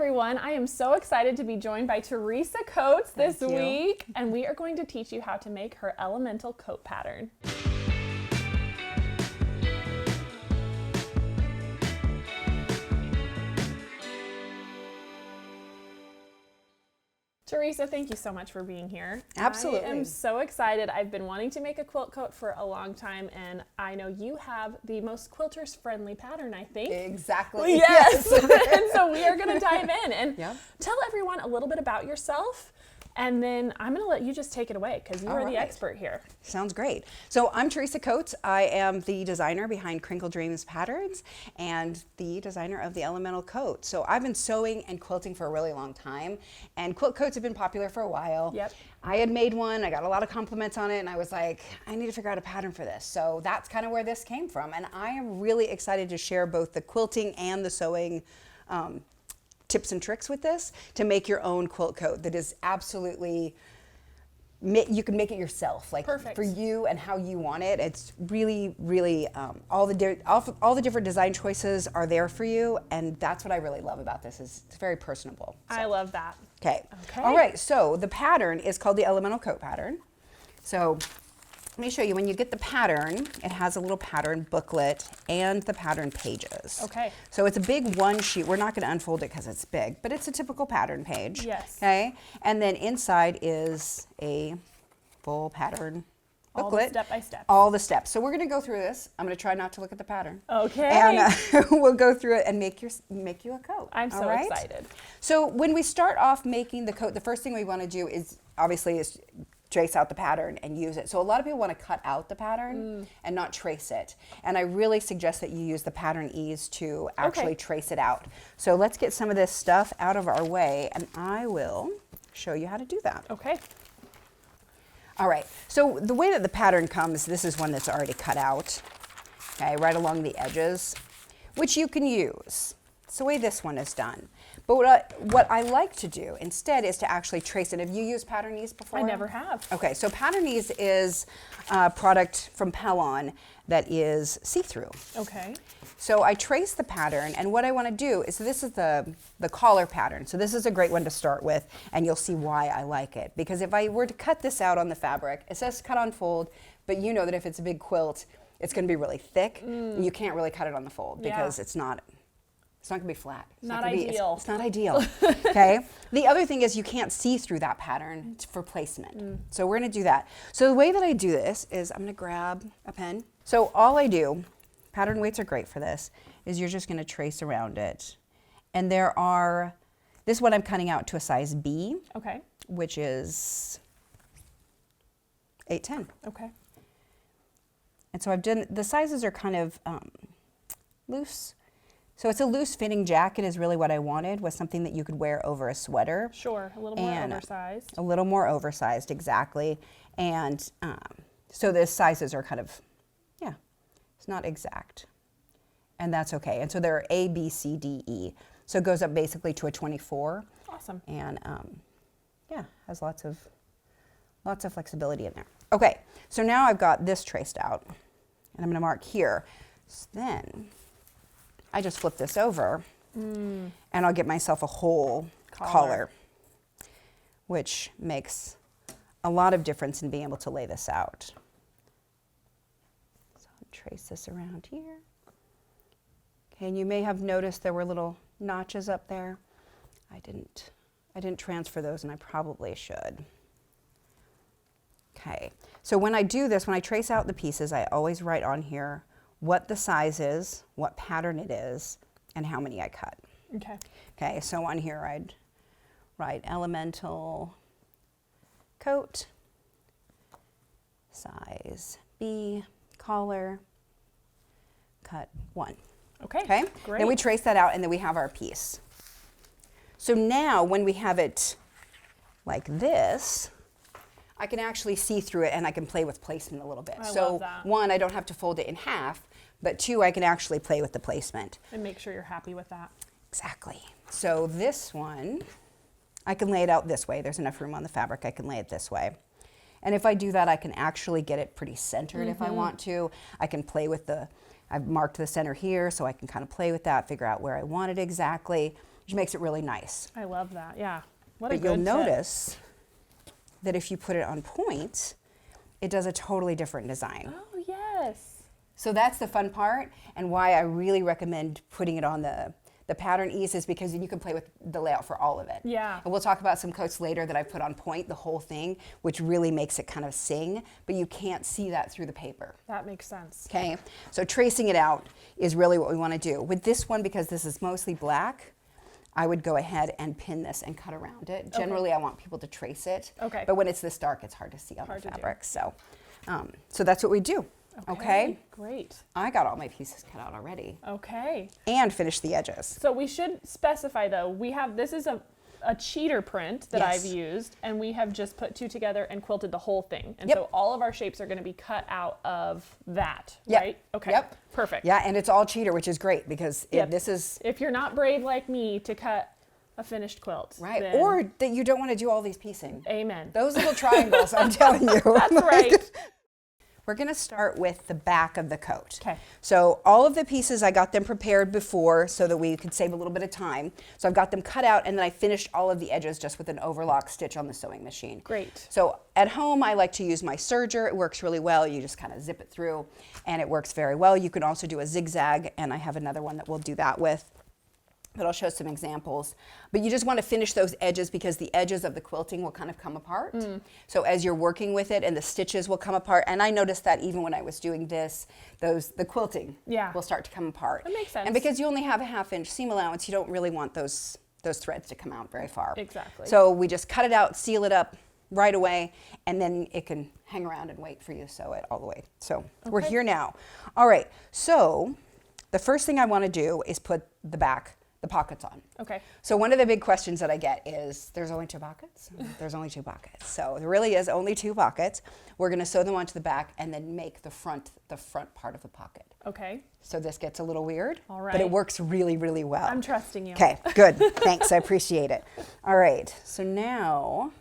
everyone. I am so excited to be joined by Teresa Coates this week, and we are going to teach you how to make her elemental coat pattern. Teresa, thank you so much for being here. Absolutely. I am so excited. I've been wanting to make a quilt coat for a long time, and I know you have the most quilters friendly pattern, I think. Exactly. Yes. And so we are going to dive in and Yep. tell everyone a little bit about yourself, and then I'm going to let you just take it away because you are the expert here. Sounds great. So I'm Teresa Coates. I am the designer behind Crinkle Dreams Patterns and the designer of the Elemental Coat. So I've been sewing and quilting for a really long time, and quilt coats have been popular for a while. Yep. I had made one, I got a lot of compliments on it, and I was like, I need to figure out a pattern for this. So that's kind of where this came from, and I am really excited to share both the quilting and the sewing tips and tricks with this to make your own quilt coat that is absolutely, you can make it yourself, like Perfect. for you and how you want it. It's really, really, all the different design choices are there for you, and that's what I really love about this, is it's very personable. So. I love that. Okay. Okay. All right, so the pattern is called the Elemental Coat Pattern. So let me show you. When you get the pattern, it has a little pattern booklet and the pattern pages. Okay. So it's a big one sheet. We're not going to unfold it because it's big, but it's a typical pattern page. Yes. Okay. And then inside is a full pattern booklet. All the step by step. All the steps. So we're going to go through this. I'm going to try not to look at the pattern. Okay. And we'll go through it and make you a coat. I'm so excited. So when we start off making the coat, the first thing we want to do is obviously trace out the pattern and use it. So a lot of people want to cut out the pattern and not trace it. And I really suggest that you use the pattern ease to actually trace it out. So let's get some of this stuff out of our way, and I will show you how to do that. Okay. All right, so the way that the pattern comes, this is one that's already cut out, okay, right along the edges, which you can use. It's the way this one is done. But what I like to do instead is to actually trace it. Have you used Pattern Ease before? I never have. Okay, so Pattern Ease is a product from Pellon that is see-through. Okay. So I trace the pattern, and what I want to do is, this is the collar pattern. So this is a great one to start with, and you'll see why I like it. Because if I were to cut this out on the fabric, it says cut on fold, but you know that if it's a big quilt, it's going to be really thick. And you can't really cut it on the fold because it's not going to be flat. It's not ideal. It's not ideal. Okay. The other thing is you can't see through that pattern for placement. So we're going to do that. So the way that I do this is I'm going to grab a pen. So all I do, pattern weights are great for this, is you're just going to trace around it. And this one I'm cutting out to a size B. Okay. Which is 8/10. Okay. And so I've done, the sizes are kind of loose. So it's a loose fitting jacket is really what I wanted, was something that you could wear over a sweater. Sure, a little more oversized. A little more oversized, exactly. And so the sizes are kind of, it's not exact. And that's okay. And so there are A, B, C, D, E. So it goes up basically to a 24. Awesome. And has lots of flexibility in there. Okay, so now I've got this traced out, and I'm going to mark here. So then I just flip this over, and I'll get myself a whole collar, which makes a lot of difference in being able to lay this out. So I'll trace this around here. Okay, and you may have noticed there were little notches up there. I didn't transfer those, and I probably should. Okay, so when I do this, when I trace out the pieces, I always write on here what the size is, what pattern it is, and how many I cut. Okay. Okay, so on here I'd write Elemental Coat, size B, collar, cut 1. Okay, Okay, great. then we trace that out, and then we have our piece. So now when we have it like this, I can actually see through it, and I can play with placement a little bit. I so love that. 1, I don't have to fold it in half, but 2, I can actually play with the placement. And make sure you're happy with that. Exactly. So this one, I can lay it out this way. There's enough room on the fabric. I can lay it this way. And if I do that, I can actually get it pretty centered if I want to. I can play with I've marked the center here, so I can kind of play with that, figure out where I want it exactly. which makes it really nice. I love that. Yeah. What a But good you'll tip. notice that if you put it on point, it does a totally different design. Oh, yes. So that's the fun part, and why I really recommend putting it on the pattern ease is because you can play with the layout for all of it. Yeah. And we'll talk about some coats later that I put on point, the whole thing, which really makes it kind of sing, but you can't see that through the paper. That makes sense. Okay, so tracing it out is really what we want to do. With this one, because this is mostly black, I would go ahead and pin this and cut around it. Generally, I want people to trace it. Okay. But when it's this dark, it's hard to see on Hard the to do. fabric. So that's what we do. Okay. Great. I got all my pieces cut out already Okay. and finished the edges. So we should specify though, this is a cheater print that Yes. I've used, and we have just put two together and quilted the whole thing. And Yep. so all of our shapes are going to be cut out of that, Yep. right? Okay. Yep. Perfect. Yeah, and it's all cheater, which is great because Yep. this is If you're not brave like me to cut a finished quilt, right. then Or that you don't want to do all these piecing. amen. Those little triangles, I'm telling you. That's right. We're going to start with the back of the coat. Okay. So all of the pieces, I got them prepared before so that we could save a little bit of time. So I've got them cut out, and then I finished all of the edges just with an overlock stitch on the sewing machine. Great. So at home, I like to use my serger. It works really well. You just kind of zip it through, and it works very well. You can also do a zigzag, and I have another one that we'll do that with. But I'll show some examples. But you just want to finish those edges because the edges of the quilting will kind of come apart. So as you're working with it, and the stitches will come apart. And I noticed that even when I was doing this, the quilting will start to come apart. That makes sense. And because you only have a 1/2 inch seam allowance, you don't really want those threads to come out very far. Exactly. So we just cut it out, seal it up right away, and then it can hang around and wait for you to sew it all the way. So we're here now. All right, so the first thing I want to do is put the pockets on. Okay. So one of the big questions that I get is, there's only 2 pockets? There's only 2 pockets. So there really is only 2 pockets. We're going to sew them onto the back and then make the front part of the pocket. Okay. So this gets a little weird, All right. but it works really, really well. I'm trusting you. Okay, good. Thanks, I appreciate it. All right, so now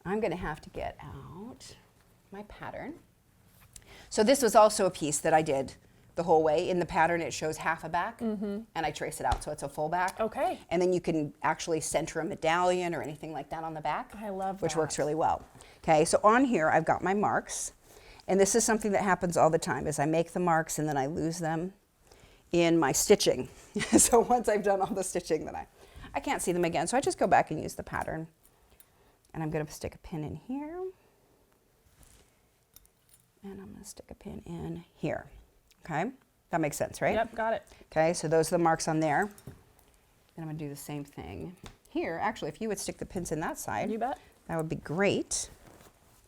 I'm going to have to get out my pattern. So this was also a piece that I did the whole way. In the pattern, it shows half a back, and I trace it out so it's a full back. Okay. And then you can actually center a medallion or anything like that on the back. I love which that. works really well. Okay, so on here I've got my marks, and this is something that happens all the time, is I make the marks and then I lose them in my stitching. So once I've done all the stitching, then I can't see them again. So I just go back and use the pattern. And I'm going to stick a pin in here. And I'm going to stick a pin in here. Okay, that makes sense, right? Yep, got it. Okay, so those are the marks on there. Then I'm going to do the same thing here. Actually, if you would stick the pins in that side, You bet. that would be great.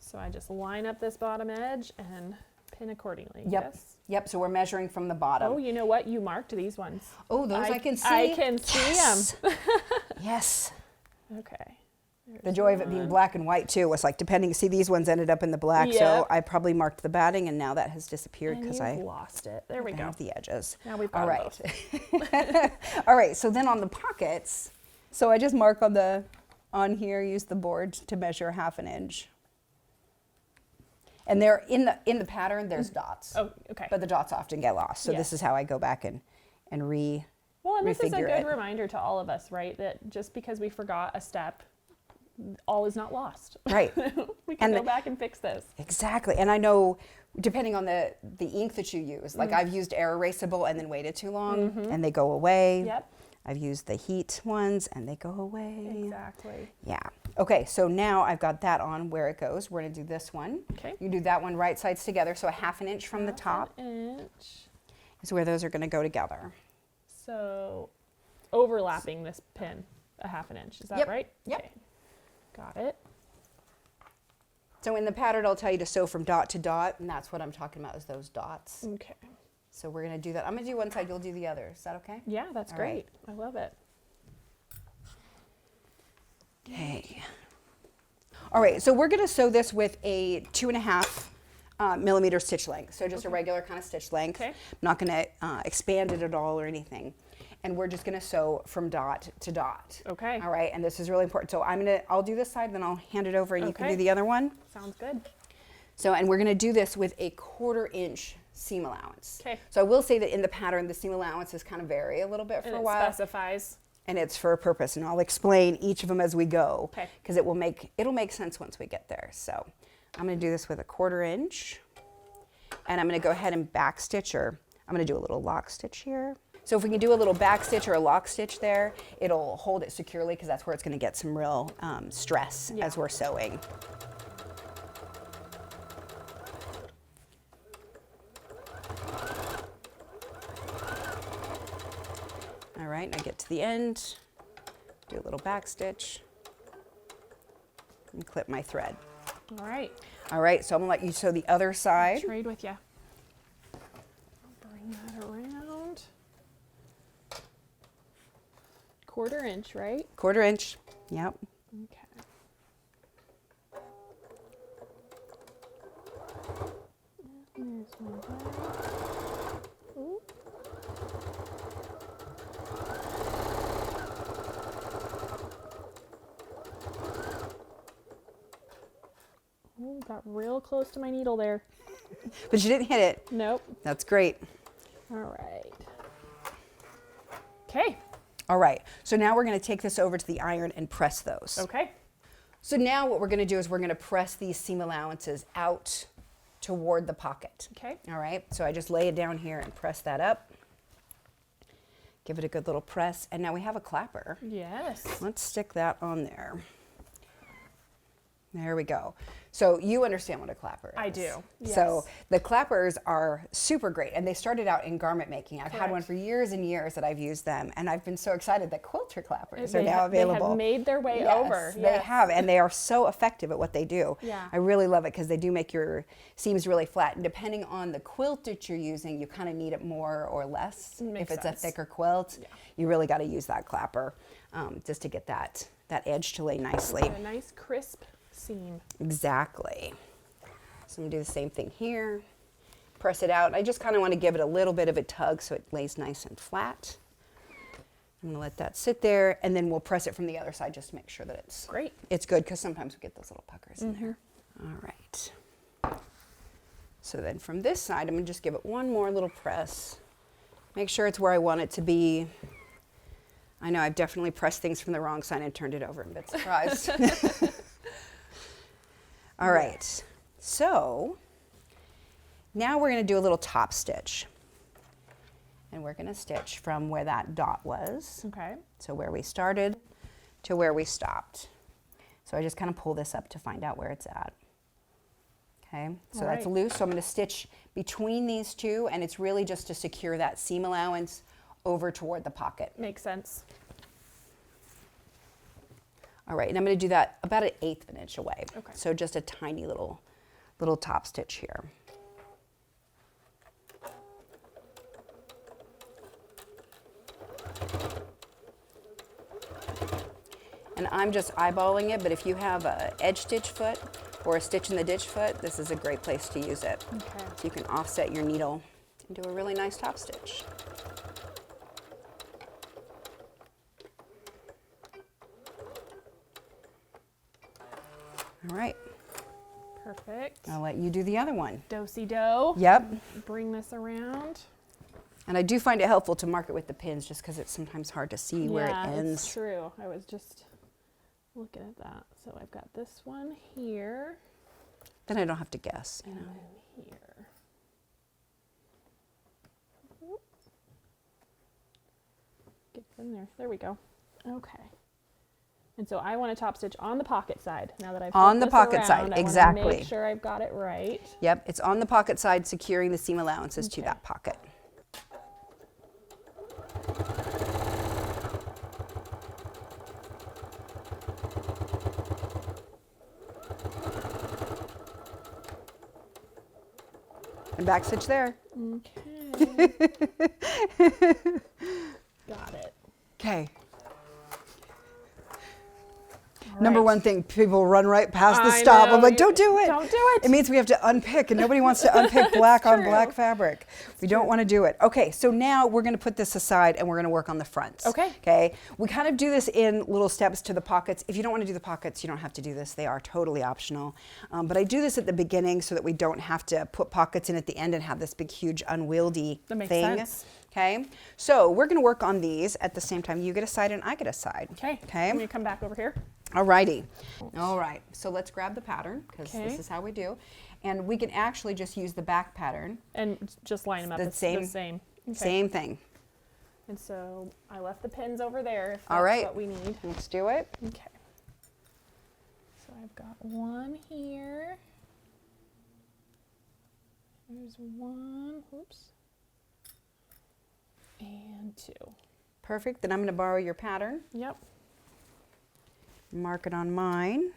So I just line up this bottom edge and pin accordingly. Yep. Yes. Yep, so we're measuring from the bottom. Oh, you know what? You marked these ones. Oh, those I can see. I can see Yes. them. Yes. Okay. The joy of it being black and white too was like, depending, see these ones ended up in the black, so Yep. I probably marked the batting and now that has disappeared And because you've I lost it. There we go. have the edges. Now we've got All them right. All right, so then on the pockets, so I just mark on here, use the board to measure 1/2 inch. And they're in the pattern, there's dots. Oh, okay. But the dots often get lost. So Yes. this is how I go back and Well, and this is a refigure good it. reminder to all of us, right? That just because we forgot a step, all is not lost. Right. We can And go back and fix this. Exactly. And I know, depending on the ink that you use, like I've used air erasable and then waited too long and they go away. Yep. I've used the heat ones and they go away. Exactly. Yeah. Okay, so now I've got that on where it goes. We're going to do this one. Okay. You do that one right sides together, so a 1/2 inch from the top 1/2 inch. is where those are going to go together. So overlapping this pin a 1/2 inch. Is that Yep. right? Yep. Okay. Got it. So in the pattern, I'll tell you to sew from dot to dot, and that's what I'm talking about is those dots. Okay. So we're going to do that. I'm going to do one side, you'll do the other. Is that okay? Yeah, that's All great. right. I love it. Okay. All right, so we're going to sew this with a 2.5 millimeter stitch length. So just a regular kind of stitch length. Okay. I'm not going to expand it at all or anything. And we're just going to sew from dot to dot. Okay. All right, and this is really important. So I'll do this side, then I'll hand it over and you can Okay. do the other one. Sounds good. So, and we're going to do this with a 1/4 inch seam allowance. Okay. So I will say that in the pattern, the seam allowances kind of vary a little bit for And a it while. specifies. and it's for a purpose, and I'll explain each of them as we go, Okay. because it'll make sense once we get there. So I'm going to do this with a 1/4 inch, and I'm going to go ahead and back stitch, or I'm going to do a little lock stitch here. So if we can do a little back stitch or a lock stitch there, it'll hold it securely, because that's where it's going to get some real stress as we're sewing. All right, I get to the end, do a little back stitch, and clip my thread. All right. All right, so I'm gonna let you sew the other side. Trade with you. Bring that around. 1/4 inch, right? 1/4 inch, yep. Okay. There's my back. Ooh. Ooh, got real close to my needle there. But you didn't hit it. Nope. That's great. All right. Okay. All right, so now we're gonna take this over to the iron and press those. Okay. So now what we're gonna do is we're gonna press these seam allowances out toward the pocket. Okay. All right, so I just lay it down here and press that up. Give it a good little press, and now we have a clapper. Yes. Let's stick that on there. There we go. So you understand what a clapper is. I do, So yes. the clappers are super great, and they started out in garment making. I've had Correct. one for years and years that I've used them, and I've been so excited that quilter clappers are They now ha- available. They have made their way Yes, over. They Yes. have, and they are so effective at what they do. Yeah. I really love it because they do make your seams really flat, and depending on the quilt that you're using, you kind of need it more or less. Makes if it's sense. a thicker quilt, you really got to use that clapper just to get that edge to lay nicely. A nice crisp seam. Exactly. So I'm gonna do the same thing here. Press it out. I just kind of want to give it a little bit of a tug so it lays nice and flat. I'm gonna let that sit there, and then we'll press it from the other side just to make sure that it's Great. It's good, because sometimes we get those little puckers in there. All right. So then from this side, I'm gonna just give it one more little press. Make sure it's where I want it to be. I know I've definitely pressed things from the wrong side and turned it over and been surprised. All right, so now we're going to do a little top stitch. And we're going to stitch from where that dot was, Okay. so where we started to where we stopped. So I just kind of pull this up to find out where it's at. Okay, so All that's right. loose, so I'm going to stitch between these two, and it's really just to secure that seam allowance over toward the pocket. Makes sense. All right, and I'm going to do that about 1/8 of an inch away. Okay. So just a tiny little top stitch here. And I'm just eyeballing it, but if you have a edge stitch foot or a stitch in the ditch foot, this is a great place to use it. Okay. So you can offset your needle and do a really nice top stitch. All right, Perfect. I'll let you do the other one. Do-si-do. Yep. Bring this around. And I do find it helpful to mark it with the pins just because it's sometimes hard to see where it ends. It's true. I was just looking at that. So I've got this one here Then I don't have to guess. and then here. Oop. Get in there. There we go. Okay. And so I want to top stitch on the pocket side. Now that I've On flipped the this pocket side, around, I wanna exactly. make sure I've got it right. Yep, it's on the pocket side, securing the seam allowances to Okay. that pocket. And back stitch there. Okay. Got it. Okay. All Number right. one thing, people run right past the I stop. know, I'm like, you- don't do it. don't do it. It means we have to unpick, and nobody wants to unpick black on true. black fabric. We don't want to do it. Okay, so now we're going to put this aside, and we're going to work on the fronts. Okay. Okay. We kind of do this in little steps to the pockets. If you don't want to do the pockets, you don't have to do this. They are totally optional. But I do this at the beginning so that we don't have to put pockets in at the end and have this big, huge, unwieldy That makes thing. sense. Okay, so we're gonna work on these at the same time. You get a side and I get a side. Okay. Okay. I'm gonna come back over here. Alrighty. All right, so let's grab the pattern because Okay. this is how we do. And we can actually just use the back pattern. And just line them up. The It's same- the same. Okay. Same thing. And so I left the pins over there if that's All right. what we need. Let's do it. Okay. So I've got one here. There's one. Oops. And two. Perfect. Then I'm going to borrow your pattern. Yep. Mark it on mine.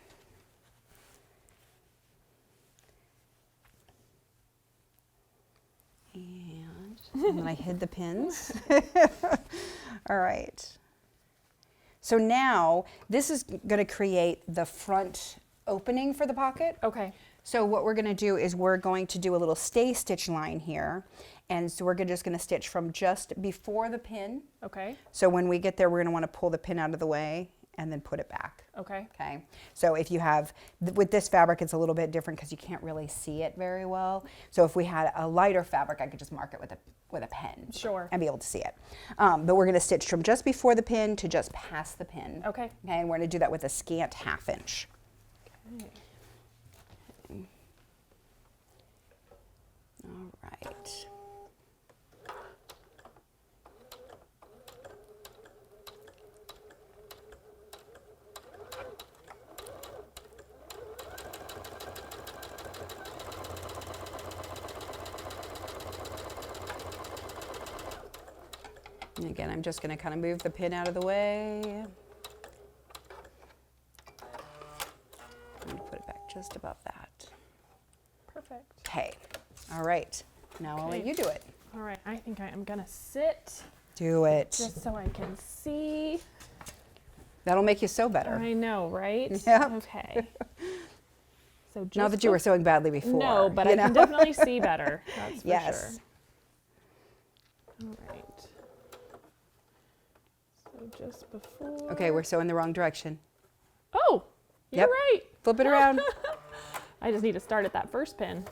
And then I hid the pins. All right. So now this is going to create the front opening for the pocket. Okay. So what we're going to do is we're going to do a little stay stitch line here. And so we're just going to stitch from just before the pin. Okay. So when we get there, we're going to want to pull the pin out of the way and then put it back. Okay. Okay. So if you have, with this fabric, it's a little bit different because you can't really see it very well. So if we had a lighter fabric, I could just mark it with a pen. Sure. And be able to see it. But we're going to stitch from just before the pin to just past the pin. Okay. Okay. And we're going to do that with a scant 1/2 inch. Okay. All right. And again, I'm just going to kind of move the pin out of the way. And put it back just above that. Perfect. Okay. All right. Now I'll let Okay. you do it. All right. I think I am gonna sit Do it. just so I can see. That'll make you sew better. I know, right? Yep. Okay. So just Not that you were sewing badly before. No, but you I can know? definitely see better. That's for Yes. sure. All right. So just before. Okay, we're sewing the wrong direction. Oh, you're Yep. right. Flip it around. I just need to start at that first pin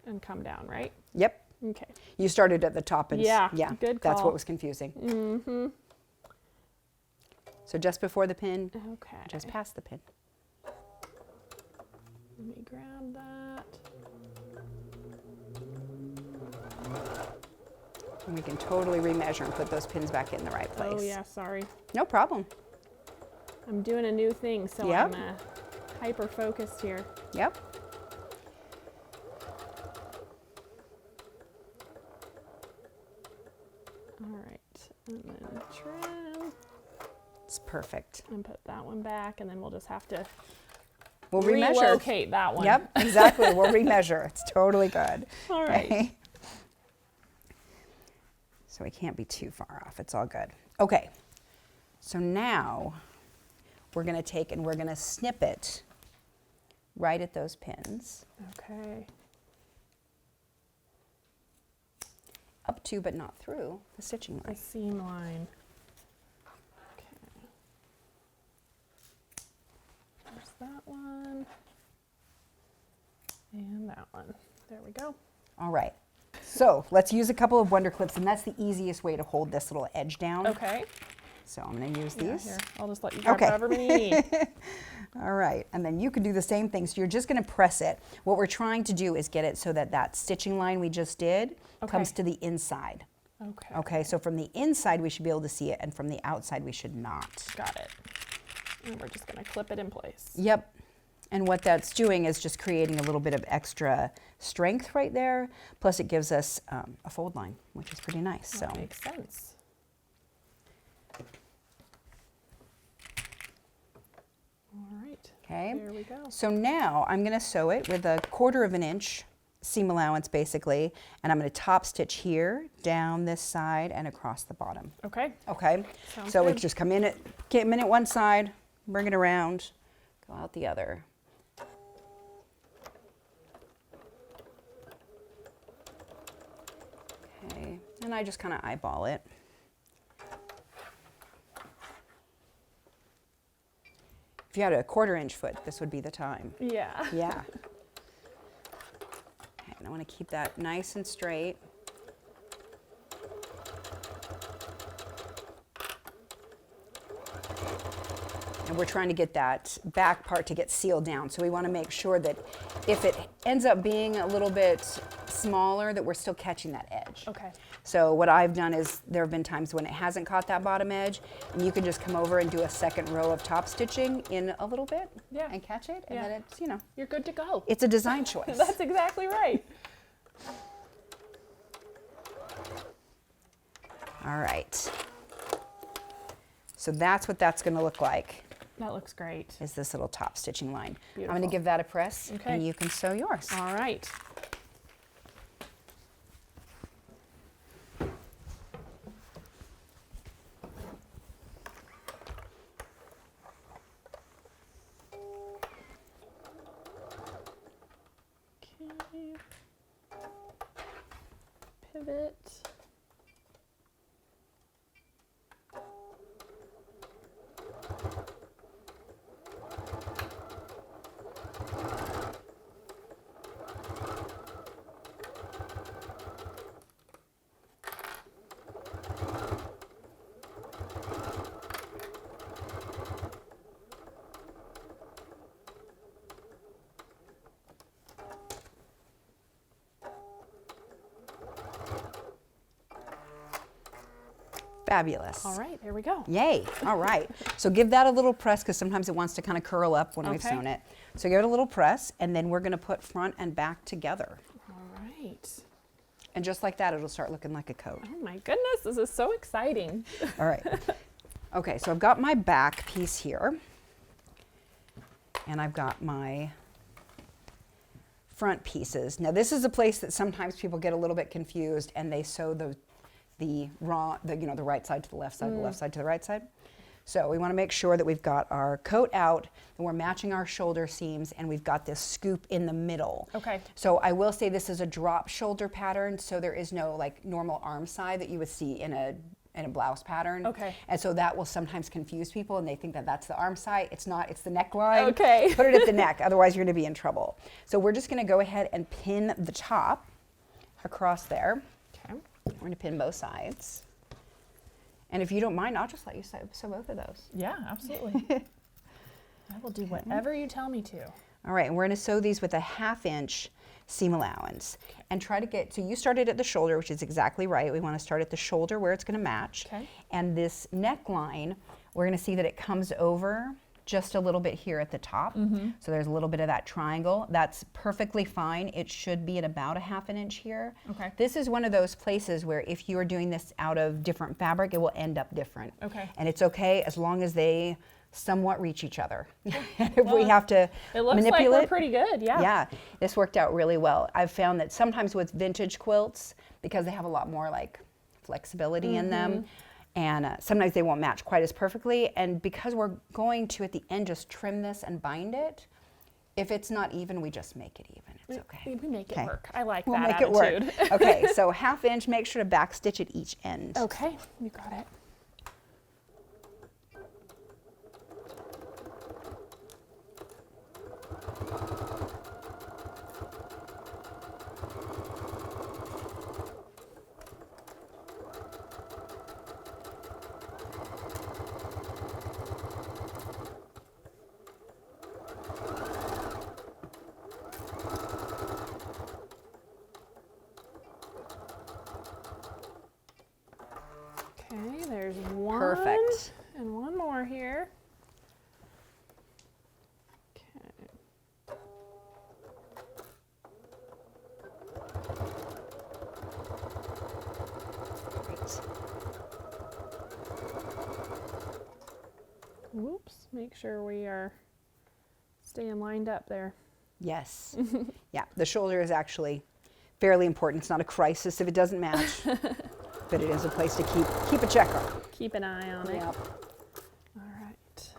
and come down, right? Yep. Okay. You started at the top and Yeah, yeah. good That's call. what was confusing. Mm-hmm. So just before the pin, Okay. just past the pin. Let me grab that. And we can totally remeasure and put those pins back in the right place. Oh yeah, sorry. No problem. I'm doing a new thing, so Yep. I'm hyper focused here. Yep. All right, and then trim It's perfect. and put that one back, and then we'll just have to We'll remeasure. relocate that one. Yep, exactly. We'll remeasure. It's totally good. All right. Okay. So we can't be too far off. It's all good. Okay. So now we're going to take and we're going to snip it right at those pins. Okay. Up to but not through the stitching The line. seam line. Okay. There's that one. And that one. There we go. All right. So let's use a couple of Wonder Clips, and that's the easiest way to hold this little edge down. Okay. So I'm going to use Yeah, these. here. I'll just let you grab Okay. however many you need. All right, and then you can do the same thing. So you're just going to press it. What we're trying to do is get it so that that stitching line we just did comes Okay. to the inside. Okay. Okay, so from the inside we should be able to see it, and from the outside we should not. Got it. And we're just going to clip it in place. Yep. And what that's doing is just creating a little bit of extra strength right there. Plus it gives us a fold line, which is pretty nice. So That makes sense. All right. okay. There we go. So now I'm going to sew it with a 1/4 inch seam allowance basically, and I'm going to top stitch here, down this side, and across the bottom. Okay. Okay. Sounds So good. we just come in at one side, bring it around, go out the other. Okay, and I just kind of eyeball it. If you had a 1/4 inch foot, this would be the time. Yeah. Yeah. Okay, and I want to keep that nice and straight. And we're trying to get that back part to get sealed down. So we want to make sure that if it ends up being a little bit smaller, that we're still catching that edge. Okay. So what I've done is there have been times when it hasn't caught that bottom edge, and you can just come over and do a second row of top stitching in a little bit and catch it, and then it's, you know. You're good to go. It's a design choice. That's exactly right. All right. So that's what that's going to look like. That looks great. Is this little top stitching line. Beautiful. I'm going to give that a press, Okay. and you can sew yours. All right. Okay. Pivot. Fabulous. All right, there we go. Yay. All right. So give that a little press because sometimes it wants to kind of curl up when we've Okay. sewn it. So give it a little press, and then we're going to put front and back together. All right. And just like that, it'll start looking like a coat. Oh my goodness, this is so exciting. All right. Okay, so I've got my back piece here, and I've got my front pieces. Now this is a place that sometimes people get a little bit confused, and they sew the right side to the left side, the left side to the right side. So we want to make sure that we've got our coat out, and we're matching our shoulder seams, and we've got this scoop in the middle. Okay. So I will say this is a drop shoulder pattern, so there is no like normal arm side that you would see in a blouse pattern. Okay. And so that will sometimes confuse people, and they think that that's the arm side. It's not, it's the neckline. Okay. Put it at the neck, otherwise you're going to be in trouble. So we're just going to go ahead and pin the top across there. Okay. We're going to pin both sides. And if you don't mind, I'll just let you sew both of those. Yeah, absolutely. I will do whatever you tell me to. All right, and we're going to sew these with a 1/2 inch seam allowance. And try to get, so you started at the shoulder, which is exactly right. We want to start at the shoulder where it's going to match. Okay. And this neckline, we're going to see that it comes over just a little bit here at the top. So there's a little bit of that triangle. That's perfectly fine. It should be at about a 1/2 inch here. Okay. This is one of those places where if you are doing this out of different fabric, it will end up different. Okay. And it's okay as long as they somewhat reach each other. If we have to It looks manipulate. like we're pretty good, yeah. Yeah, this worked out really well. I've found that sometimes with vintage quilts, because they have a lot more like flexibility in them, and sometimes they won't match quite as perfectly. And because we're going to, at the end, just trim this and bind it, if it's not even, we just make it even. It's okay. We make it Okay. work. I like We'll that make attitude. it work. Okay, so 1/2 inch, make sure to back stitch at each end. Okay, you got it. Okay, there's one. Perfect. And one more here. Okay. Great. Whoops, make sure we are staying lined up there. Yes. Yeah, the shoulder is actually fairly important. It's not a crisis if it doesn't match, but it is a place to keep a check on. Keep an eye on it. Yep. All right.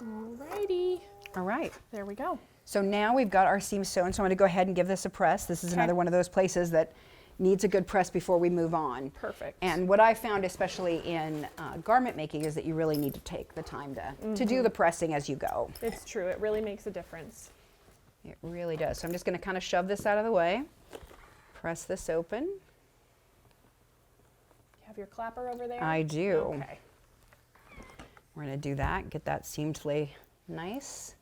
Alrighty, All right. there we go. So now we've got our seam sewn, so I'm going to go ahead and give this a press. This is Okay. another one of those places that needs a good press before we move on. Perfect. And what I found, especially in garment making, is that you really need to take the time to do the pressing as you go. It's true, it really makes a difference. It really does. So I'm just going to kind of shove this out of the way. press this open. You have your clapper over there? I do. Okay. We're going to do that, get that seam to lay nice.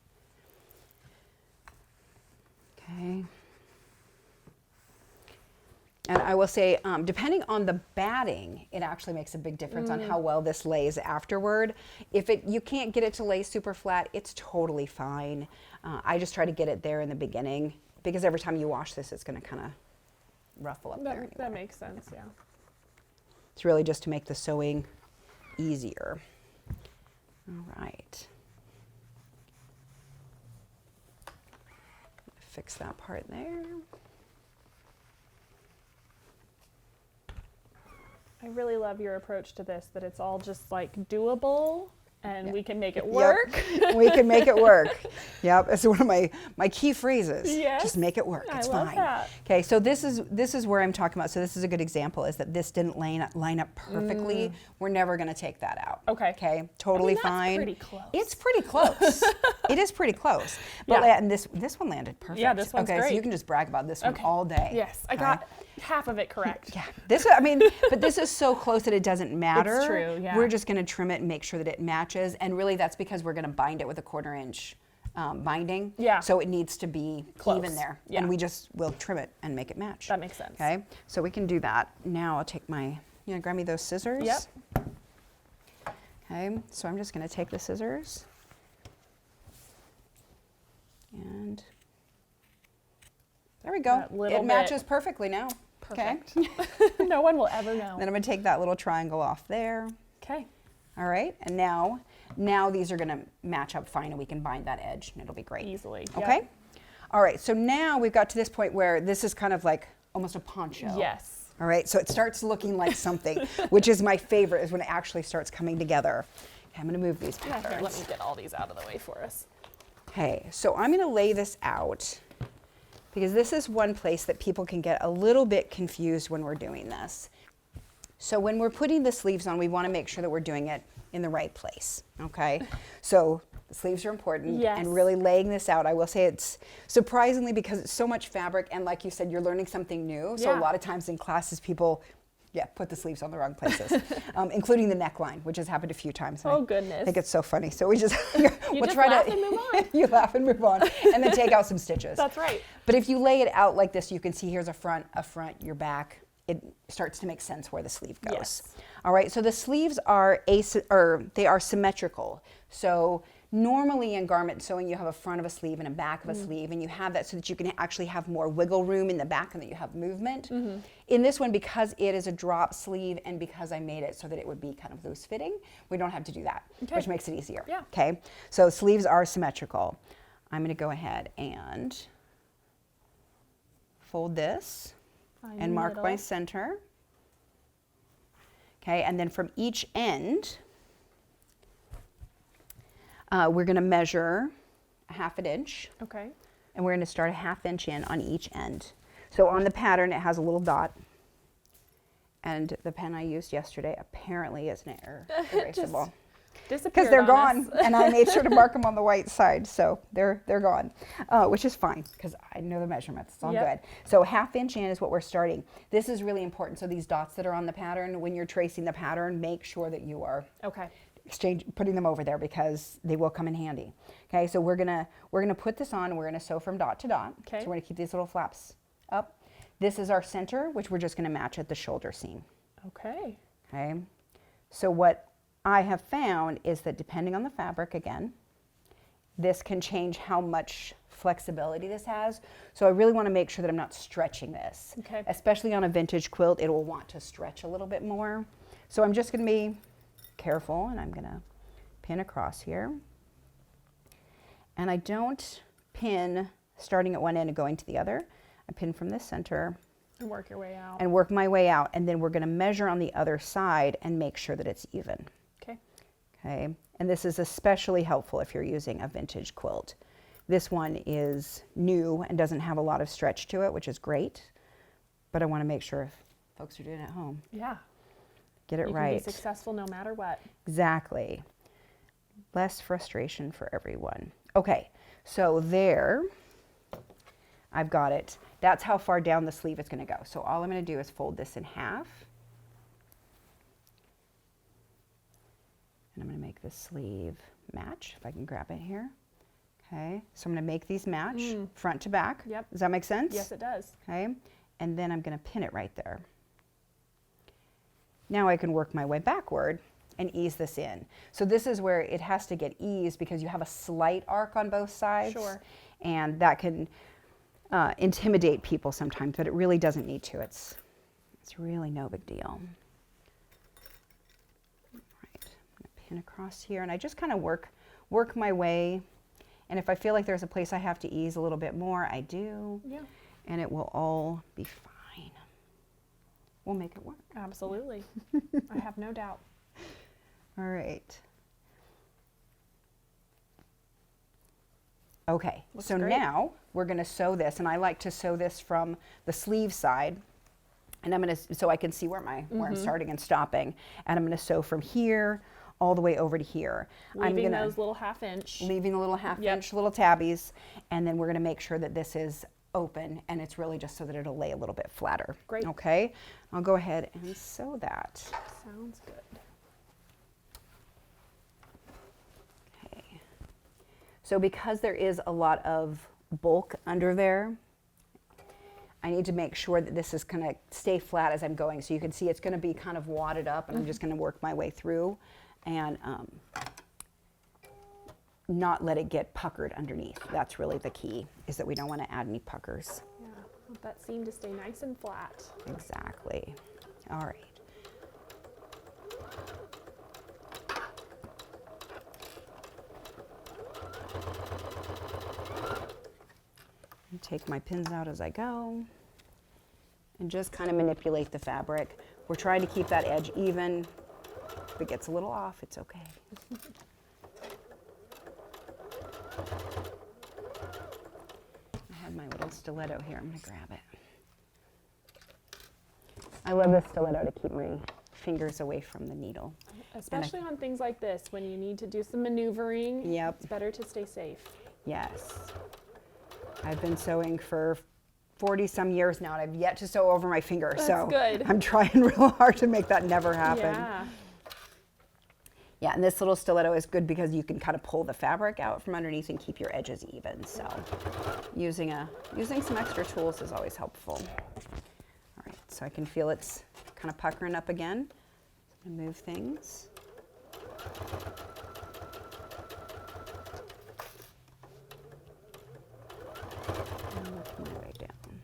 Okay. And I will say, depending on the batting, it actually makes a big difference on how well this lays afterward. If you can't get it to lay super flat, it's totally fine. I just try to get it there in the beginning, because every time you wash this, it's going to kind of ruffle up there anyway. That makes sense, yeah. It's really just to make the sewing easier. All right. Fix that part there. I really love your approach to this, that it's all just like doable and we can make it work. Yep. We can make it work. Yep, it's one of my key phrases. Yes. Just make it work. It's I love fine. that. Okay, so this is where I'm talking about. So this is a good example, is that this didn't line up perfectly. We're never going to take that out. Okay. Okay, totally that's fine. pretty close. It's pretty close. It is pretty close. But Yeah. and this one landed perfect. Yeah, this one's okay, so great. you can just brag about this one Okay. all day. Yes, I okay? got half of it correct. Yeah, but this is so close that it doesn't matter. It's true, yeah. We're just going to trim it and make sure that it matches, and really that's because we're going to bind it with a 1/4 inch binding. Yeah. So it needs to be Close. even there, Yeah. and we just will trim it and make it match. That makes sense. Okay, so we can do that. Now I'll take grab me those scissors. Yep. Okay, so I'm just going to take the scissors and there we go. That little It matches perfectly now. Perfect. Okay. No one will ever know. Then I'm going to take that little triangle off there. Okay. All right, and now these are going to match up fine, and we can bind that edge, and it'll be great. Easily. Okay? Yep. All right, so now we've got to this point where this is kind of like almost a poncho. Yes. All right, so it starts looking like something, which is my favorite, is when it actually starts coming together. Okay, I'm going to move these Yeah, patterns. here, let me get all these out of the way for us. Okay, so I'm going to lay this out, because this is one place that people can get a little bit confused when we're doing this. So when we're putting the sleeves on, we want to make sure that we're doing it in the right place, okay? So the sleeves are important, Yes. and really laying this out, I will say it's surprisingly, because it's so much fabric, and like you said, you're learning something new. So Yeah. a lot of times in classes, people, put the sleeves on the wrong places, including the neckline, which has happened a few times. and Oh, I goodness. think it's so funny. So we just, You we'll just try laugh to, and move on. you laugh and move on, and then take out some stitches. That's right. But if you lay it out like this, you can see here's a front, your back. It starts to make sense where the sleeve goes. Yes. All right, so the sleeves are they are symmetrical. So normally in garment sewing, you have a front of a sleeve and a back of a sleeve, and you have that so that you can actually have more wiggle room in the back and that you have movement. In this one, because it is a drop sleeve and because I made it so that it would be kind of loose fitting, we don't have to do that, Okay. which makes it easier. Yeah. Okay, so sleeves are symmetrical. I'm gonna go ahead and fold this Find and the mark my middle. center. Okay, and then from each end, we're going to measure a 1/2 inch, Okay. and we're going to start a 1/2 inch in on each end. So on the pattern, it has a little dot, and the pen I used yesterday apparently is an erasable. Because Disappeared they're on gone, us. and I made sure to mark them on the white side, so they're gone, which is fine because I know the measurements. It's all Yep. good. So 1/2 inch in is what we're starting. This is really important. So these dots that are on the pattern, when you're tracing the pattern, make sure that you are Okay. putting them over there because they will come in handy. Okay, so we're gonna put this on, and we're gonna sew from dot to dot. Okay. So we're gonna keep these little flaps up. This is our center, which we're just gonna match at the shoulder seam. Okay. Okay, so what I have found is that depending on the fabric, again, this can change how much flexibility this has. So I really want to make sure that I'm not stretching this. Okay. Especially on a vintage quilt, it will want to stretch a little bit more. So I'm just going to be careful, and I'm going to pin across here. And I don't pin starting at one end and going to the other. I pin from the center And work your way out. and work my way out, and then we're going to measure on the other side and make sure that it's even. Okay. Okay, and this is especially helpful if you're using a vintage quilt. This one is new and doesn't have a lot of stretch to it, which is great, but I want to make sure if folks are doing it at home, Yeah. get it You right. can be successful no matter what. Exactly. Less frustration for everyone. Okay, so there, I've got it. That's how far down the sleeve it's going to go. So all I'm going to do is fold this in half. And I'm going to make this sleeve match, if I can grab it here. Okay, so I'm going to make these match front to back. Yep. Does that make sense? Yes, it does. Okay, and then I'm going to pin it right there. Now I can work my way backward and ease this in. So this is where it has to get eased because you have a slight arc on both sides. Sure. And that can intimidate people sometimes, but it really doesn't need to. It's really no big deal. All right, I'm going to pin across here, and I just kind of work my way. And if I feel like there's a place I have to ease a little bit more, I do. Yeah. And it will all be fine. We'll make it work. Absolutely. I have no doubt. All right. Okay, Looks so great. now we're going to sew this, and I like to sew this from the sleeve side, and I'm going to, so I can see where I'm starting and stopping, and I'm going to sew from here all the way over to here. Leaving those little 1/2 inch. Leaving the little 1/2 inch little tabbies, and then we're going to make sure that this is open, and it's really just so that it'll lay a little bit flatter. Great. Okay, I'll go ahead and sew that. Sounds good. So because there is a lot of bulk under there, I need to make sure that this is going to stay flat as I'm going. So you can see it's going to be kind of wadded up, and I'm just going to work my way through and not let it get puckered underneath. That's really the key, is that we don't want to add any puckers. Yeah, want that seam to stay nice and flat. Exactly. All right. And take my pins out as I go and just kind of manipulate the fabric. We're trying to keep that edge even. If it gets a little off, it's okay. I have my little stiletto here. I'm going to grab it. I love this stiletto to keep my fingers away from the needle. Especially on things like this, when you need to do some maneuvering. Yep. It's better to stay safe. Yes. I've been sewing for 40 some years now, and I've yet to sew over my finger. That's so good. I'm trying real hard to make that never happen. Yeah. Yeah, and this little stiletto is good because you can kind of pull the fabric out from underneath and keep your edges even. So using some extra tools is always helpful. All right, so I can feel it's kind of puckering up again. I'm gonna move things. And work my way down.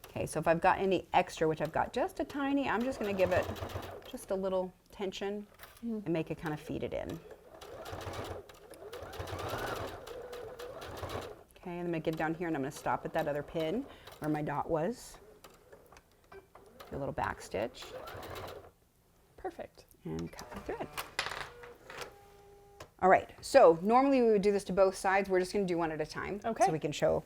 Okay, so if I've got any extra, which I've got just a tiny, I'm just gonna give it just a little tension and make it kind of feed it in. Okay, and I'm gonna get down here and I'm gonna stop at that other pin where my dot was. Do a little back stitch. Perfect. And cut the thread. All right, so normally we would do this to both sides. We're just gonna do one at a time. Okay. So we can show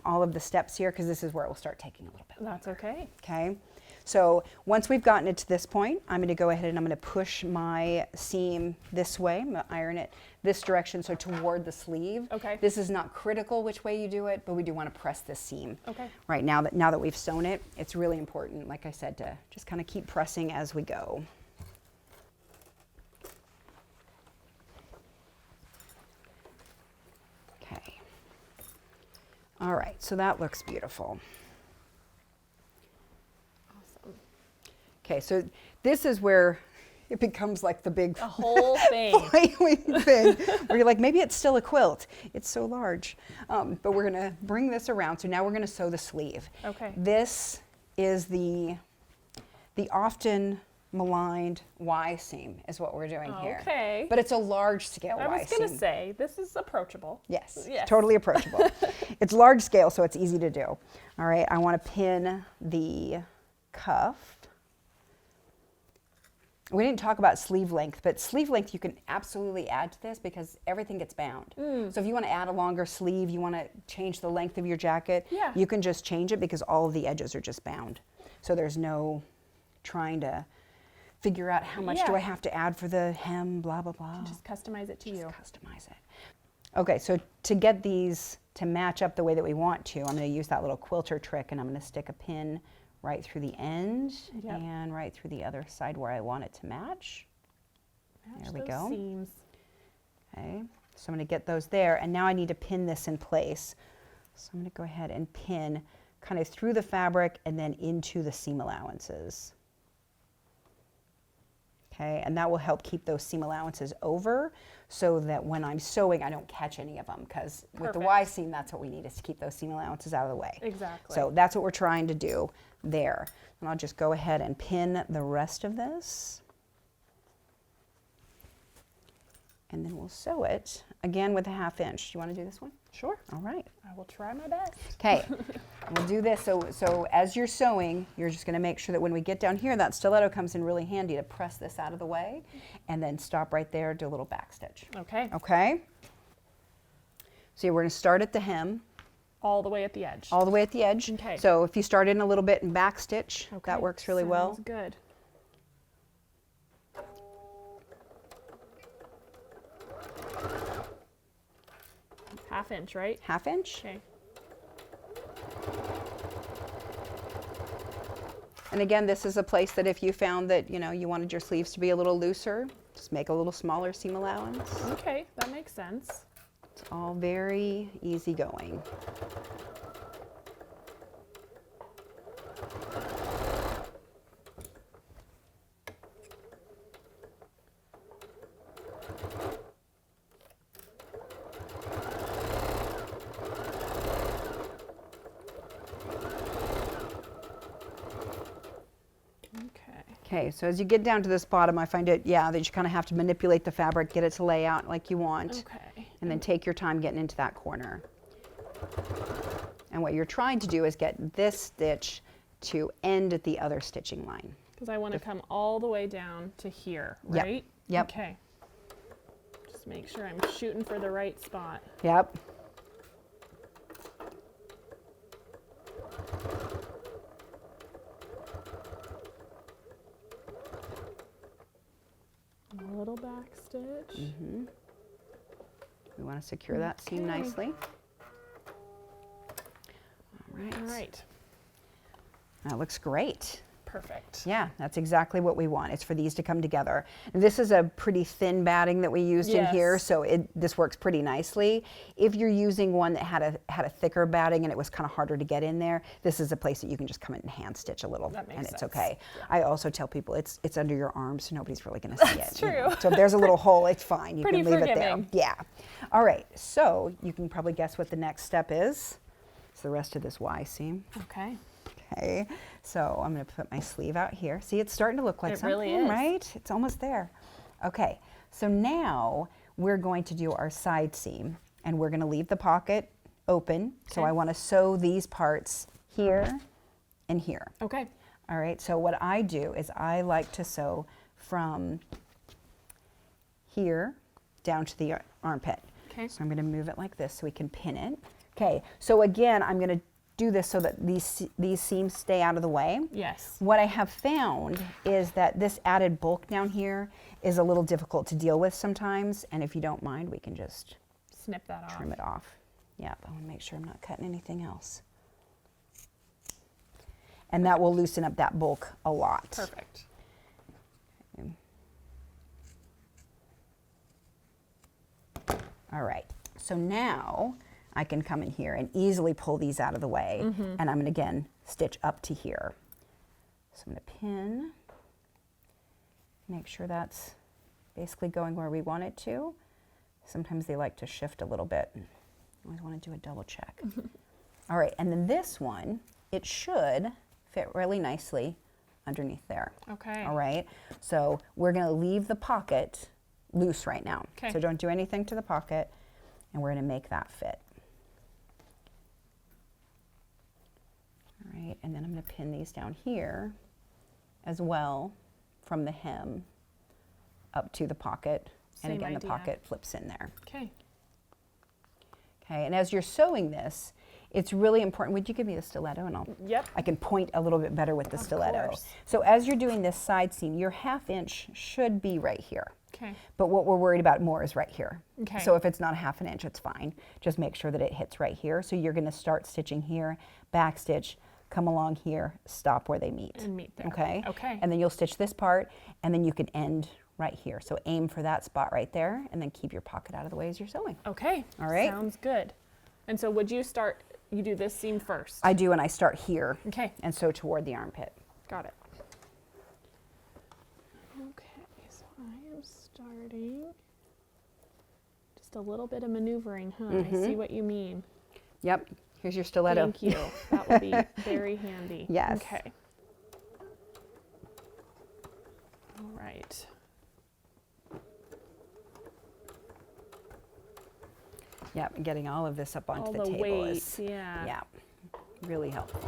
all of the steps here, because this is where it will start taking a little bit. That's okay. Okay, so once we've gotten it to this point, I'm going to go ahead and I'm going to push my seam this way. I'm going to iron it this direction, so toward the sleeve. Okay. This is not critical which way you do it, but we do want to press this seam. Okay. Right, now that we've sewn it, it's really important, like I said, to just kind of keep pressing as we go. Okay. All right, so that looks beautiful. Awesome. Okay, so this is where it becomes like the big The whole thing. flailing thing, where you're like, maybe it's still a quilt. It's so large. But we're gonna bring this around. So now we're gonna sew the sleeve. Okay. This is the often maligned Y seam is what we're doing here. Okay. But it's a large scale I Y was going to seam. say, this is approachable. Yes, Yes. totally approachable. It's large scale, so it's easy to do. All right, I want to pin the cuff. We didn't talk about sleeve length, but sleeve length you can absolutely add to this because everything gets bound. So if you want to add a longer sleeve, you want to change the length of your jacket, Yeah. you can just change it because all of the edges are just bound. So there's no trying to figure out how much do Yeah. I have to add for the hem, blah, blah, blah. Just customize it to Just you. customize it. Okay, so to get these to match up the way that we want to, I'm going to use that little quilter trick, and I'm going to stick a pin right through the end and right through the other side where I want it to match. There we go. Seams. Okay, so I'm going to get those there, and now I need to pin this in place. So I'm going to go ahead and pin kind of through the fabric and then into the seam allowances. Okay, and that will help keep those seam allowances over so that when I'm sewing, I don't catch any of them, because with the Y seam, that's what we need, is to keep those seam allowances out of the way. Exactly. So that's what we're trying to do there. And I'll just go ahead and pin the rest of this. And then we'll sew it again with a 1/2 inch. Do you want to do this one? Sure. All right. I will try my best. Okay, we'll do this. So as you're sewing, you're just going to make sure that when we get down here, that stiletto comes in really handy to press this out of the way, and then stop right there, do a little back stitch. Okay. Okay? So we're going to start at the hem. All the way at the edge. All the way at the edge. Okay. So if you start in a little bit and back stitch, Okay. that works really well. Sounds good. Half inch, right? 1/2 inch. Okay. And again, this is a place that if you found that, you wanted your sleeves to be a little looser, just make a little smaller seam allowance. Okay, that makes sense. It's all very easy going. Okay, so as you get down to this bottom, I find it, that you kind of have to manipulate the fabric, get it to lay out like you want. Okay. And then take your time getting into that corner. And what you're trying to do is get this stitch to end at the other stitching line. Because I want to come all the way down to here, Yep. right? Yep. Okay. Just make sure I'm shooting for the right spot. Yep. A little back stitch. Mm-hmm. We want to secure that seam nicely. All right. All right. That looks great. Perfect. Yeah, that's exactly what we want. It's for these to come together. And this is a pretty thin batting that we used in here, so this works pretty nicely. If you're using one that had a thicker batting and it was kind of harder to get in there, this is a place that you can just come in and hand stitch a little, and it's okay. Yeah. I also tell people it's under your arm, so nobody's really going to see it. That's true. So if there's a little hole, it's fine. You Pretty can leave forgiving. it there. Yeah. All right. So you can probably guess what the next step is. It's the rest of this Y seam. Okay. Okay, so I'm going to put my sleeve out here. See, it's starting to look like something, really is. right? It's almost there. Okay, so now we're going to do our side seam, and we're going to leave the pocket open. Okay. So I want to sew these parts here and here. Okay. All right, so what I do is I like to sew from here down to the armpit. Okay. So I'm going to move it like this so we can pin it. Okay, so again, I'm going to do this so that these seams stay out of the way. Yes. What I have found is that this added bulk down here is a little difficult to deal with sometimes, and if you don't mind, we can just snip that off. Trim it off. Yeah, I want to make sure I'm not cutting anything else. And that will loosen up that bulk a lot. Perfect. Okay. All right, so now I can come in here and easily pull these out of the way. And I'm going to, again, stitch up to here. So I'm going to pin, make sure that's basically going where we want it to. Sometimes they like to shift a little bit. I always want to do a double check. All right, and then this one, it should fit really nicely underneath there. Okay. All right, so we're going to leave the pocket loose right now. Okay. So don't do anything to the pocket, and we're going to make that fit. All right, and then I'm going to pin these down here as well from the hem up to the pocket. And Same again, idea. the pocket flips in there. Okay. Okay, and as you're sewing this, it's really important. Would you give me the stiletto and I can point a little bit better with the stiletto. Course. So as you're doing this side seam, your 1/2 inch should be right here. Okay. But what we're worried about more is right here. Okay. So if it's not 1/2 inch, it's fine. Just make sure that it hits right here. So you're going to start stitching here, back stitch, come along here, stop where they meet. And meet there. Okay. Okay. And then you'll stitch this part, and then you can end right here. So aim for that spot right there, and then keep your pocket out of the way as you're sewing. Okay. All right. Sounds good. And so would you start, you do this seam first? I do, and I start here. Okay. And sew toward the armpit. Got it. Okay, so I am starting. Just a little bit of maneuvering, huh? I see what you mean. Yep. Here's your stiletto. Thank you. That will be very handy. Yes. Okay. All right. Yep, and getting all of this up onto All the the table weight, is yeah. really helpful.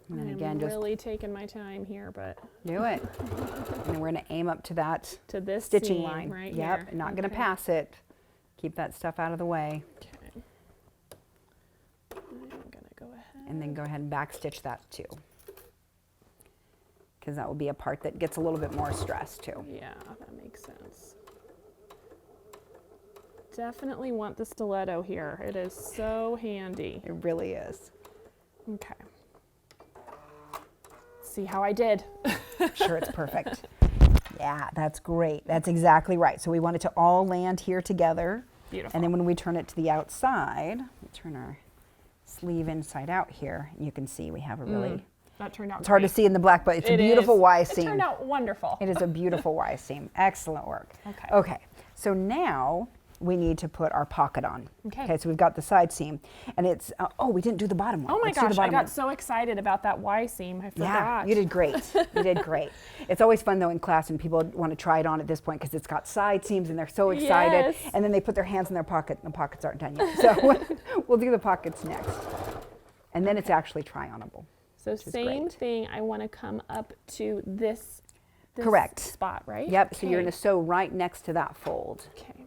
And then again, I'm just really taking my time here, but do it. And then we're going to aim up to that to this stitching seam line. right Yep, here. not going to Okay. pass it. Keep that stuff out of the way. Okay. I'm gonna go ahead. And then go ahead and back stitch that too. Because that will be a part that gets a little bit more stress too. Yeah, that makes sense. Definitely want the stiletto here. It is so handy. It really is. Okay. See how I did. Sure, it's perfect. Yeah, that's great. That's exactly right. So we want it to all land here together. Beautiful. And then when we turn it to the outside, we turn our sleeve inside out here, you can see we have a really, that turned out it's hard to great. see in the black, but it's a It beautiful is. Y It seam. turned out wonderful. It is a beautiful Y seam. Excellent work. Okay. Okay, so now we need to put our pocket on. Okay. So we've got the side seam, and it's, oh, we didn't do the bottom one. Oh my Let's do the gosh, I bottom got one. so excited about that Y seam. I forgot. Yeah, you did great. You did great. It's always fun though in class and people want to try it on at this point because it's got side seams and they're so excited. Yes. And then they put their hands in their pocket and the pockets aren't done yet. So we'll do the pockets next. And then it's actually try-onable. So which is same great. thing, I want to come up to this Correct. spot, right? Yep, so you're Okay. going to sew right next to that fold. Okay.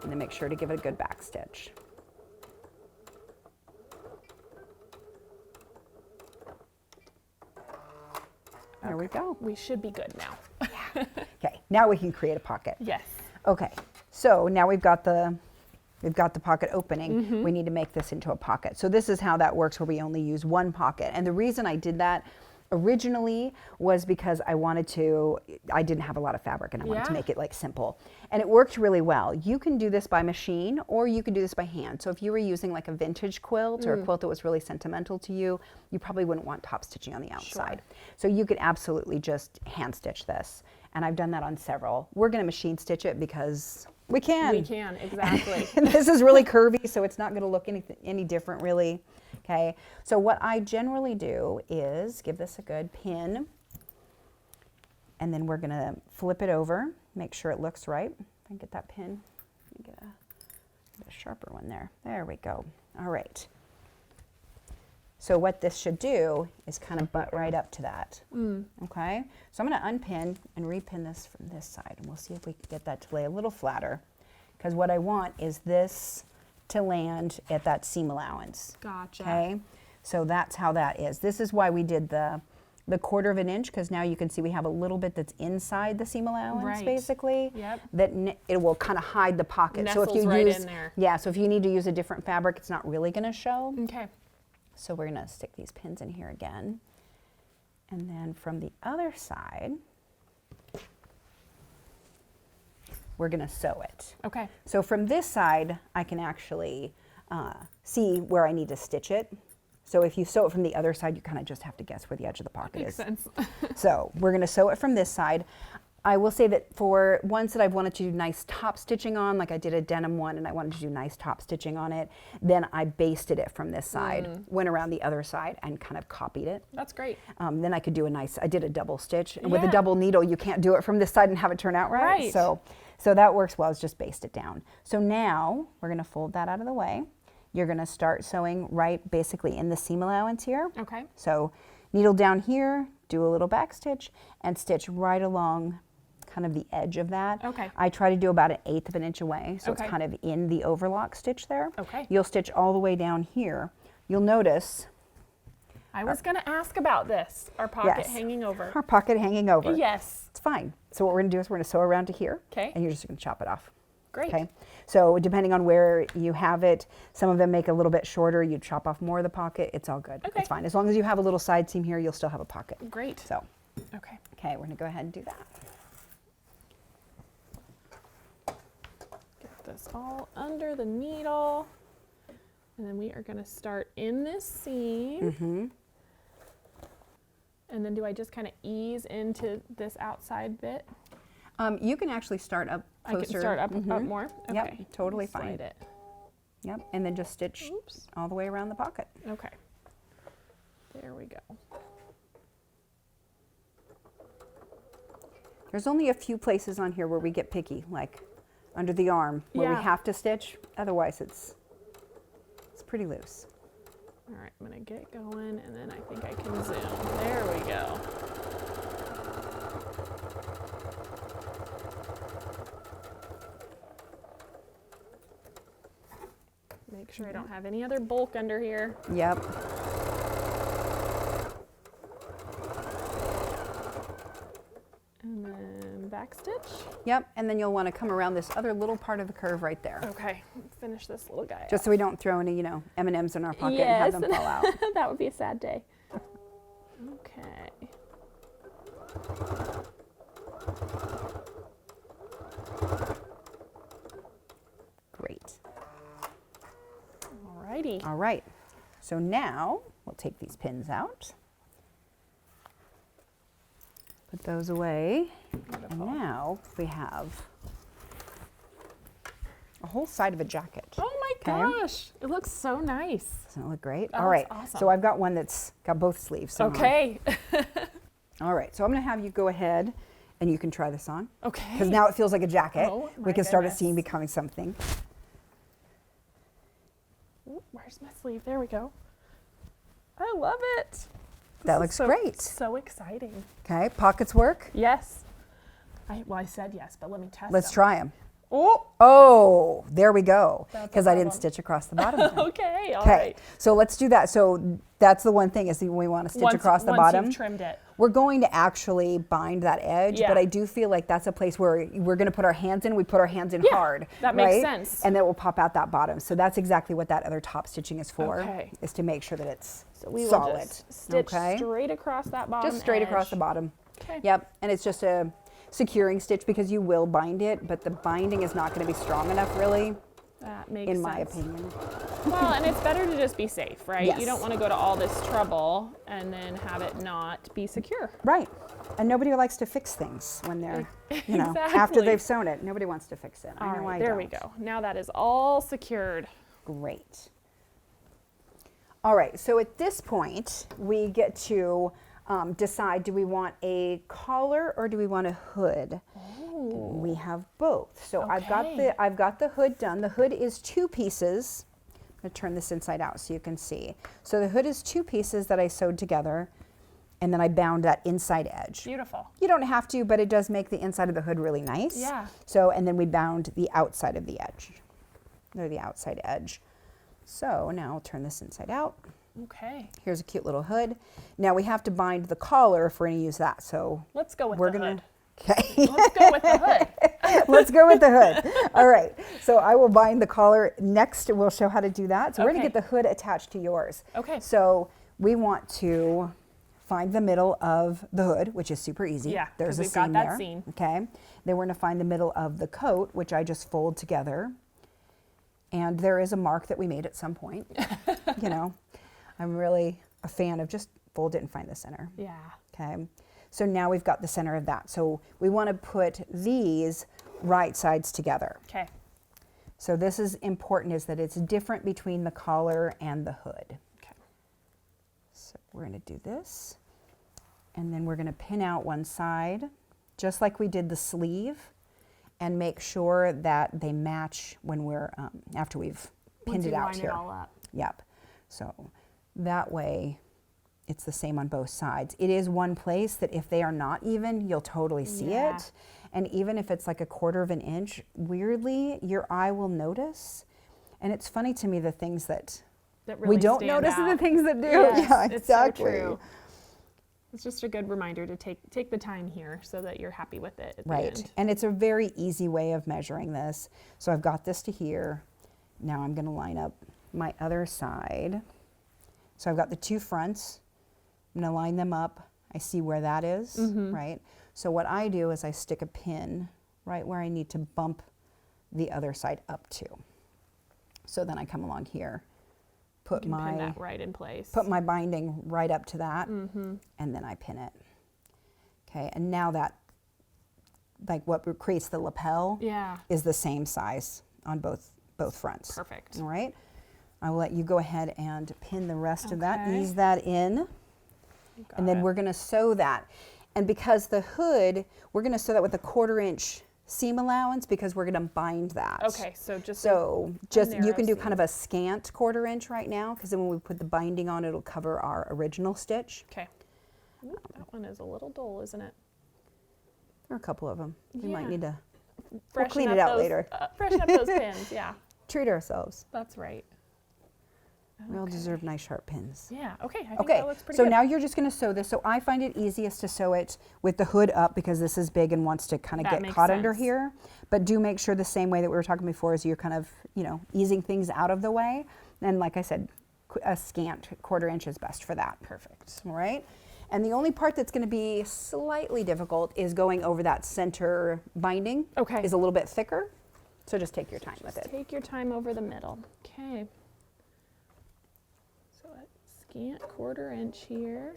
And then make sure to give it a good back stitch. There we go. We should be good now. Okay, now we can create a pocket. Yes. Okay, so now we've got the pocket opening. Mm-hmm. We need to make this into a pocket. So this is how that works, where we only use one pocket. And the reason I did that originally was because I didn't have a lot of fabric and I wanted to Yeah. make it like simple. And it worked really well. You can do this by machine or you can do this by hand. So if you were using like a vintage quilt or a quilt that was really sentimental to you, you probably wouldn't want top stitching on the outside. So you could absolutely just hand stitch this. And I've done that on several. We're going to machine stitch it because we can. We can, exactly. And this is really curvy, so it's not going to look any different really. Okay, so what I generally do is give this a good pin, and then we're going to flip it over, make sure it looks right. If I can get that pin, get a sharper one there. There we go. All right. So what this should do is kind of butt right up to that. Okay, so I'm going to unpin and repin this from this side, and we'll see if we can get that to lay a little flatter, because what I want is this to land at that seam allowance. Gotcha. Okay, so that's how that is. This is why we did the 1/4 inch, because now you can see we have a little bit that's inside the seam allowance, Right. basically. Yep. That it will kind of hide the pocket. So if Nestles you right use, in there. yeah, so if you need to use a different fabric, it's not really going to show. Okay. So we're going to stick these pins in here again. And then from the other side, we're going to sew it. Okay. So from this side, I can actually see where I need to stitch it. So if you sew it from the other side, you kind of just have to guess where the edge of the pocket Makes is. sense. So we're going to sew it from this side. I will say that for ones that I've wanted to do nice top stitching on, like I did a denim one and I wanted to do nice top stitching on it, then I basted it from this side, went around the other side and kind of copied it. That's great. Then I could do I did a double stitch. And with a Yeah. double needle, you can't do it from this side and have it turn out right. Right. So that works well, it's just baste it down. So now we're going to fold that out of the way. You're going to start sewing right basically in the seam allowance here. Okay. So needle down here, do a little back stitch and stitch right along kind of the edge of that. Okay. I try to do about 1/8 of an inch away, so Okay. it's kind of in the overlock stitch there. Okay. You'll stitch all the way down here. You'll notice I was going to ask about this. Our pocket Yes. hanging over. Our pocket hanging over. Yes. It's fine. So what we're going to do is we're going to sew around to here. Okay. And you're just going to chop it off. Great. Okay. So depending on where you have it, some of them make a little bit shorter. You chop off more of the pocket. It's all good. Okay. It's fine. As long as you have a little side seam here, you'll still have a pocket. Great. So, Okay. okay, we're going to go ahead and do that. Get this all under the needle. And then we are going to start in this seam. Mm-hmm. And then do I just kind of ease into this outside bit? You can actually start up closer. I can start up more? Okay. Yep, totally Slide fine. it. Yep, and then just stitch Oops. all the way around the pocket. Okay. There we go. There's only a few places on here where we get picky, like under the arm, where Yeah. we have to stitch. Otherwise, it's pretty loose. All right, I'm going to get going, and then I think I can zoom. There we go. Make sure I don't have any other bulk under here. Yep. And then back stitch. Yep, and then you'll want to come around this other little part of the curve right there. Okay, finish this little guy Just so we don't throw any, M&Ms in our pocket and have them fall out. That would be a sad day. Okay. Great. Alrighty. All right. So now we'll take these pins out. Put those away. And now we have a whole side of a jacket. Oh my gosh, it looks so nice. Doesn't it look great? That All right. looks awesome. So I've got one that's got both sleeves. sewn on. Okay. All right. So I'm going to have you go ahead and you can try this on. Okay. Because now it feels like a jacket. Oh, my we can start a goodness. seam becoming something. Ooh, where's my sleeve? There we go. I love it. That This is looks great. So exciting. Okay. Pockets work. Yes. I said yes, but let me test Let's them. try them. Oh, Oh, there we go. That's a Because I didn't problem. stitch across the bottom. then. okay. All Okay, right. so let's do that. So that's the one thing is that we want to stitch across the once bottom. You've trimmed it. We're going to actually bind that edge, Yeah. but I do feel like that's a place where we're going to put our hands in. We put our hands in Yeah, hard. that makes right? sense. And then we'll pop out that bottom. So that's exactly what that other top stitching is for, Okay. is to make sure that it's So we will solid. just stitch okay? straight across that bottom Just straight across edge. the bottom. Okay. Yep, and it's just a securing stitch because you will bind it, but the binding is not going to be strong enough really, That makes in sense. my opinion. Well, and it's better to just be safe, right? Yes. You don't want to go to all this trouble and then have it not be secure. Right. And nobody likes to fix things when they're, after Exactly. they've sewn it. Nobody wants to fix it. All I know right, I there don't. we go. Now that is all secured. Great. All right, so at this point, we get to decide, do we want a collar or do we want a hood? We have both. So Okay. I've got the hood done. The hood is 2 pieces. I'm going to turn this inside out so you can see. So the hood is 2 pieces that I sewed together, and then I bound that inside edge. Beautiful. You don't have to, but it does make the inside of the hood really nice. Yeah. So, and then we bound the outside of the edge, or the outside edge. So now I'll turn this inside out. Okay. Here's a cute little hood. Now we have to bind the collar if we're going to use that. So Let's go with we're the gonna. hood. Okay. Let's go with the hood. Let's go with the hood. All right. So I will bind the collar next. We'll show how to do that. So we're going Okay. to get the hood attached to yours. Okay. So we want to find the middle of the hood, which is super easy. Yeah, There's 'cause a we've got seam that there. seam. Okay. Then we're going to find the middle of the coat, which I just fold together. And there is a mark that we made at some point. I'm really a fan of just fold it and find the center. Yeah. Okay. So now we've got the center of that. So we want to put these right sides together. Okay. So this is important, is that it's different between the collar and the hood. Okay. So we're going to do this, and then we're going to pin out one side, just like we did the sleeve, and make sure that they match when we're, after we've pinned Once it you out line here. it all up. Yep. So that way it's the same on both sides. It is one place that if they are not even, you'll totally see Yeah. it. And even if it's like 1/4 of an inch, weirdly, your eye will notice. And it's funny to me the things that that really we don't stand notice out. the things that do. Yes, Yeah, it's so exactly. true. It's just a good reminder to take the time here so that you're happy with it at the Right. end. And it's a very easy way of measuring this. So I've got this to here. Now I'm going to line up my other side. So I've got the two fronts. I'm going to line them up. I see where that is, right? So what I do is I stick a pin right where I need to bump the other side up to. So then I come along here, put You can pin that right in place. put my binding right up to that, and then I pin it. Okay, and now that, like what creates the lapel, Yeah. is the same size on both fronts. Perfect. All right, I will let you go ahead and pin the rest of that, Okay. ease that in, Got and then it. we're gonna sew that. And because the hood, we're gonna sew that with a 1/4 inch seam allowance because we're gonna bind that. Okay, so just You can do narrow kind of a scant 1/4 inch right now, because then when we put the binding on, it'll cover our original stitch. okay. Ooh, that one is a little dull, isn't it? Or a couple of them. We might Yeah. need to Freshen clean up it out those, later. Freshen up those pins. Yeah, treat ourselves. that's right. We all Okay. deserve nice sharp pins. Yeah. Okay. I think Okay, that looks pretty so good. now you're just going to sew this. So I find it easiest to sew it with the hood up because this is big and wants to kind of That get makes caught under sense. here. But do make sure the same way that we were talking before is you're kind of, easing things out of the way. And like I said, a scant 1/4 inch is best for that. Perfect. All right. And the only part that's going to be slightly difficult is going over that center binding. Okay. Is a little bit thicker. So just take your time with it. Take your time over the middle. Okay. So a scant 1/4 inch here.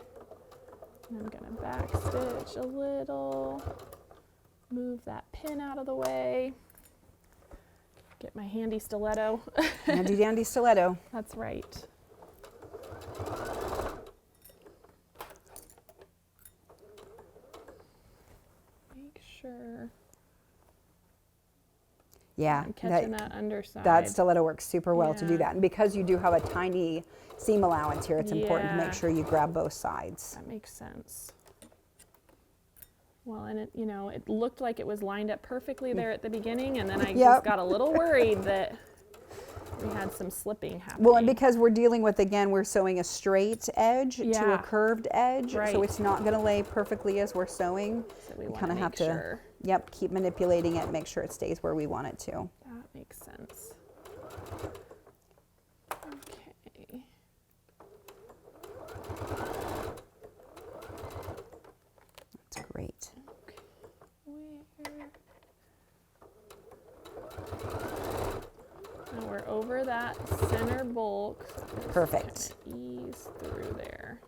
And I'm gonna back stitch a little. Move that pin out of the way. Get my handy stiletto. Handy dandy stiletto. That's right. Make sure Yeah. I'm catching that underside. That stiletto works super well to do Yeah. that. And because you do have a tiny seam allowance here, it's important to Yeah. make sure you grab both sides. That makes sense. Well, and it looked like it was lined up perfectly there at the beginning, and then I Yep. just got a little worried that we had some slipping happening. Well, and because we're dealing with, again, we're sewing a straight edge to a Yeah. curved edge, Right. so it's not going to lay perfectly as we're sewing. So we You want kind to of have make to, sure yep, keep manipulating it, make sure it stays where we want it to. that makes sense. Okay. That's great. Now we're over that center bulk. So I'm just Perfect. gonna ease through there.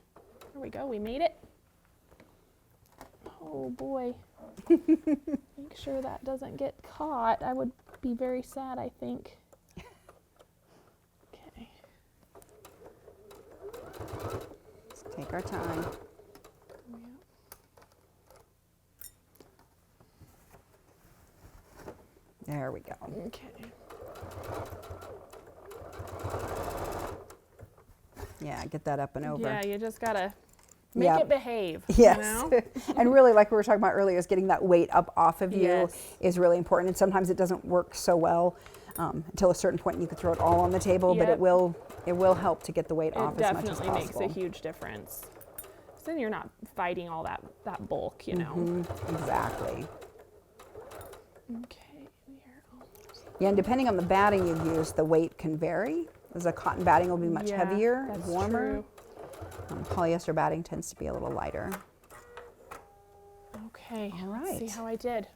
There we go. We made it. Oh boy. Make sure that doesn't get caught. I would be very sad, I think. Okay. Let's take our time. There we go. Okay. Yeah, get that up and over. Yeah, you just gotta make Yep. it behave. Yes. You know? And really, like we were talking about earlier, is getting that weight up off of you Yes. is really important. And sometimes it doesn't work so well until a certain point. You could throw it all on the table, but Yep. it will help to get the weight off It as much as definitely makes possible. a huge difference. So then you're not fighting all that bulk, you know. Exactly. Okay, we are almost. Yeah, and depending on the batting you use, the weight can vary. As a cotton batting will be much Yeah, heavier, that's warmer. true. Polyester batting tends to be a little lighter. Okay, All let's see right. how I did.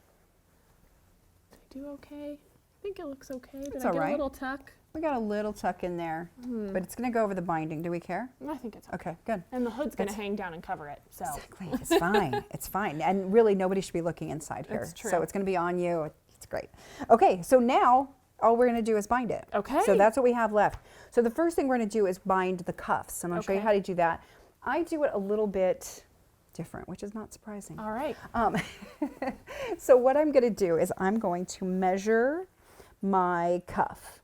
Did I do okay? I think it looks okay. Did It's I all get right. a little tuck? We got a little tuck in there, but it's going to go over the binding. Do we care? I think it's okay. Okay, good. And the hood's going to That's- hang down and cover it, so. Exactly. It's fine. It's fine. And really, nobody should be looking inside here. That's true. So it's going to be on you. It's great. Okay, so now all we're going to do is bind it. Okay. So that's what we have left. So the first thing we're going to do is bind the cuffs. I'm going to show you Okay. how to do that. I do it a little bit different, which is not surprising. All right. So what I'm going to do is I'm going to measure my cuff.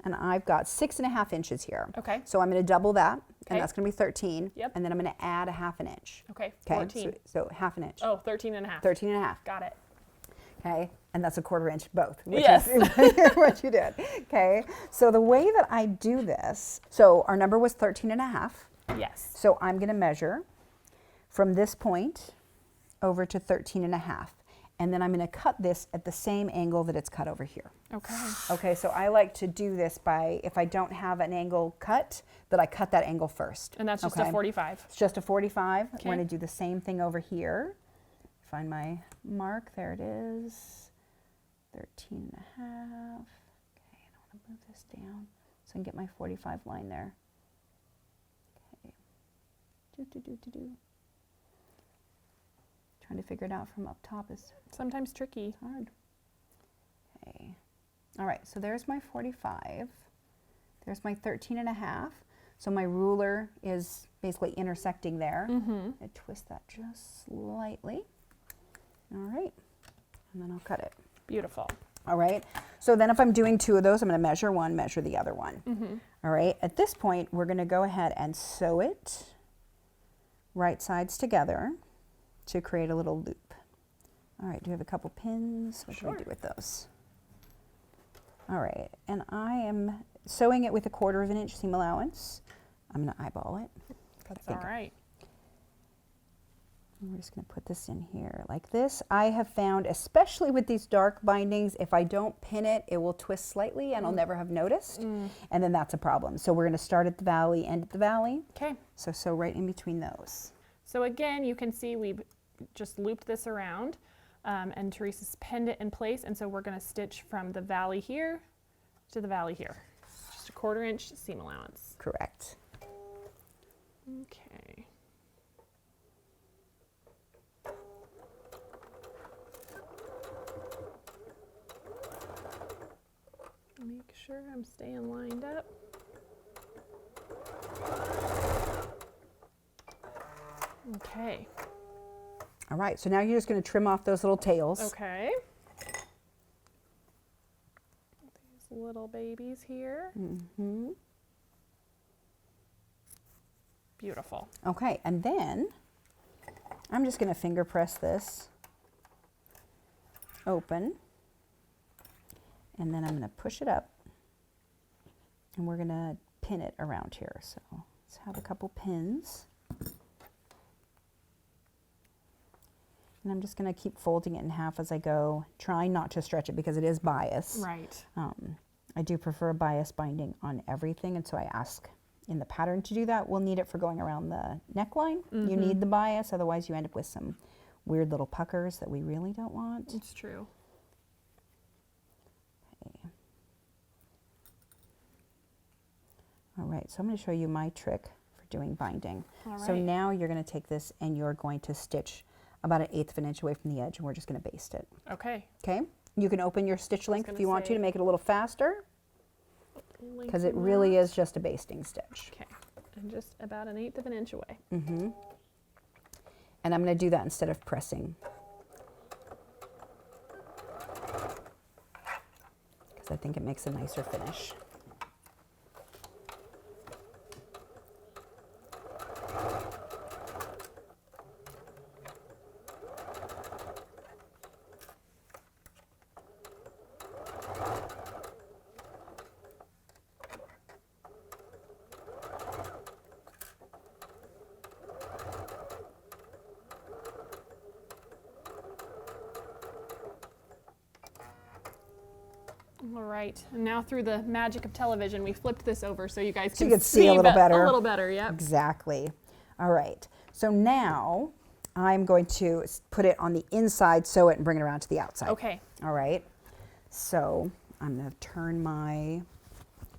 And I've got 6.5 inches here. Okay. So I'm going to double that, Okay. and that's going to be 13. Yep. And then I'm going to add a 1/2 inch. Okay, Okay. 14. So 1/2 inch. Oh, 13 and a half. 13 and a half. Got it. Okay. And And that's a 1/4 inch both, which Yes. is what you did. Okay, so the way that I do this, so our number was 13.5. Yes. So I'm going to measure from this point over to 13.5. And then I'm going to cut this at the same angle that it's cut over here. Okay. Okay, so I like to do this by, if I don't have an angle cut, that I cut that angle first. And that's just a 45. It's just a 45. Okay. We're going to do the same thing over here. Find my mark. There it is. 13.5. Okay, I want to move this down so I can get my 45 line there. Okay. Trying to figure it out from up top is Sometimes tricky. hard. Okay. All right, so there's my 45. There's my 13.5. So my ruler is basically intersecting there. I twist that just slightly. All right, and then I'll cut it. Beautiful. All right, so then if I'm doing 2 of those, I'm going to measure one, measure the other one. All right, at this point, we're going to go ahead and sew it right sides together to create a little loop. All right, do we have a couple pins? What can we do with those? All right, and I am sewing it with a 1/4 inch seam allowance. I'm going to eyeball it. That's all right. We're just going to put this in here like this. I have found, especially with these dark bindings, if I don't pin it, it will twist slightly and I'll never have noticed. And then that's a problem. So we're going to start at the valley, end at the valley. Okay. So sew right in between those. So again, you can see we've just looped this around and Teresa's pinned it in place. And so we're going to stitch from the valley here to the valley here. Just a 1/4 inch seam allowance. Correct. Okay. Make sure I'm staying lined up. Okay. All right, so now you're just going to trim off those little tails. Okay. These little babies here. Beautiful. Okay, and then I'm just going to finger press this open. And then I'm going to push it up. And we're going to pin it around here. So let's have a couple pins. And I'm just going to keep folding it in half as I go, trying not to stretch it because it is bias. Right. I do prefer a bias binding on everything, and so I ask in the pattern to do that. We'll need it for going around the neckline. You need the bias, otherwise you end up with some weird little puckers that we really don't want. It's true. Okay. All right, so I'm going to show you my trick for doing binding. All So right. now you're going to take this and you're going to stitch about 1/8 of an inch away from the edge, and we're just going to baste it. Okay. Okay? You can open your stitch length if you want to make it a little faster, because it Lengthen really that. is just a basting stitch. Okay. And just about 1/8 of an inch away. And I'm going to do that instead of pressing, because I think it makes a nicer finish. All right. And now through the magic of television, we flipped this over so you guys So can you can see a little better. A little better, yep. Exactly. All right. So now I'm going to put it on the inside, sew it, and bring it around to the outside. Okay. All right. So I'm going to turn my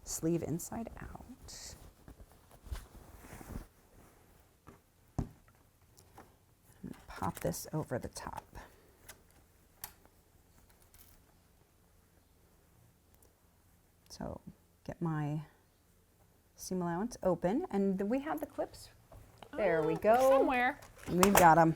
sleeve inside out. And pop this over the top. So get my seam allowance open, and we have the clips. There we go. Somewhere. We've got them.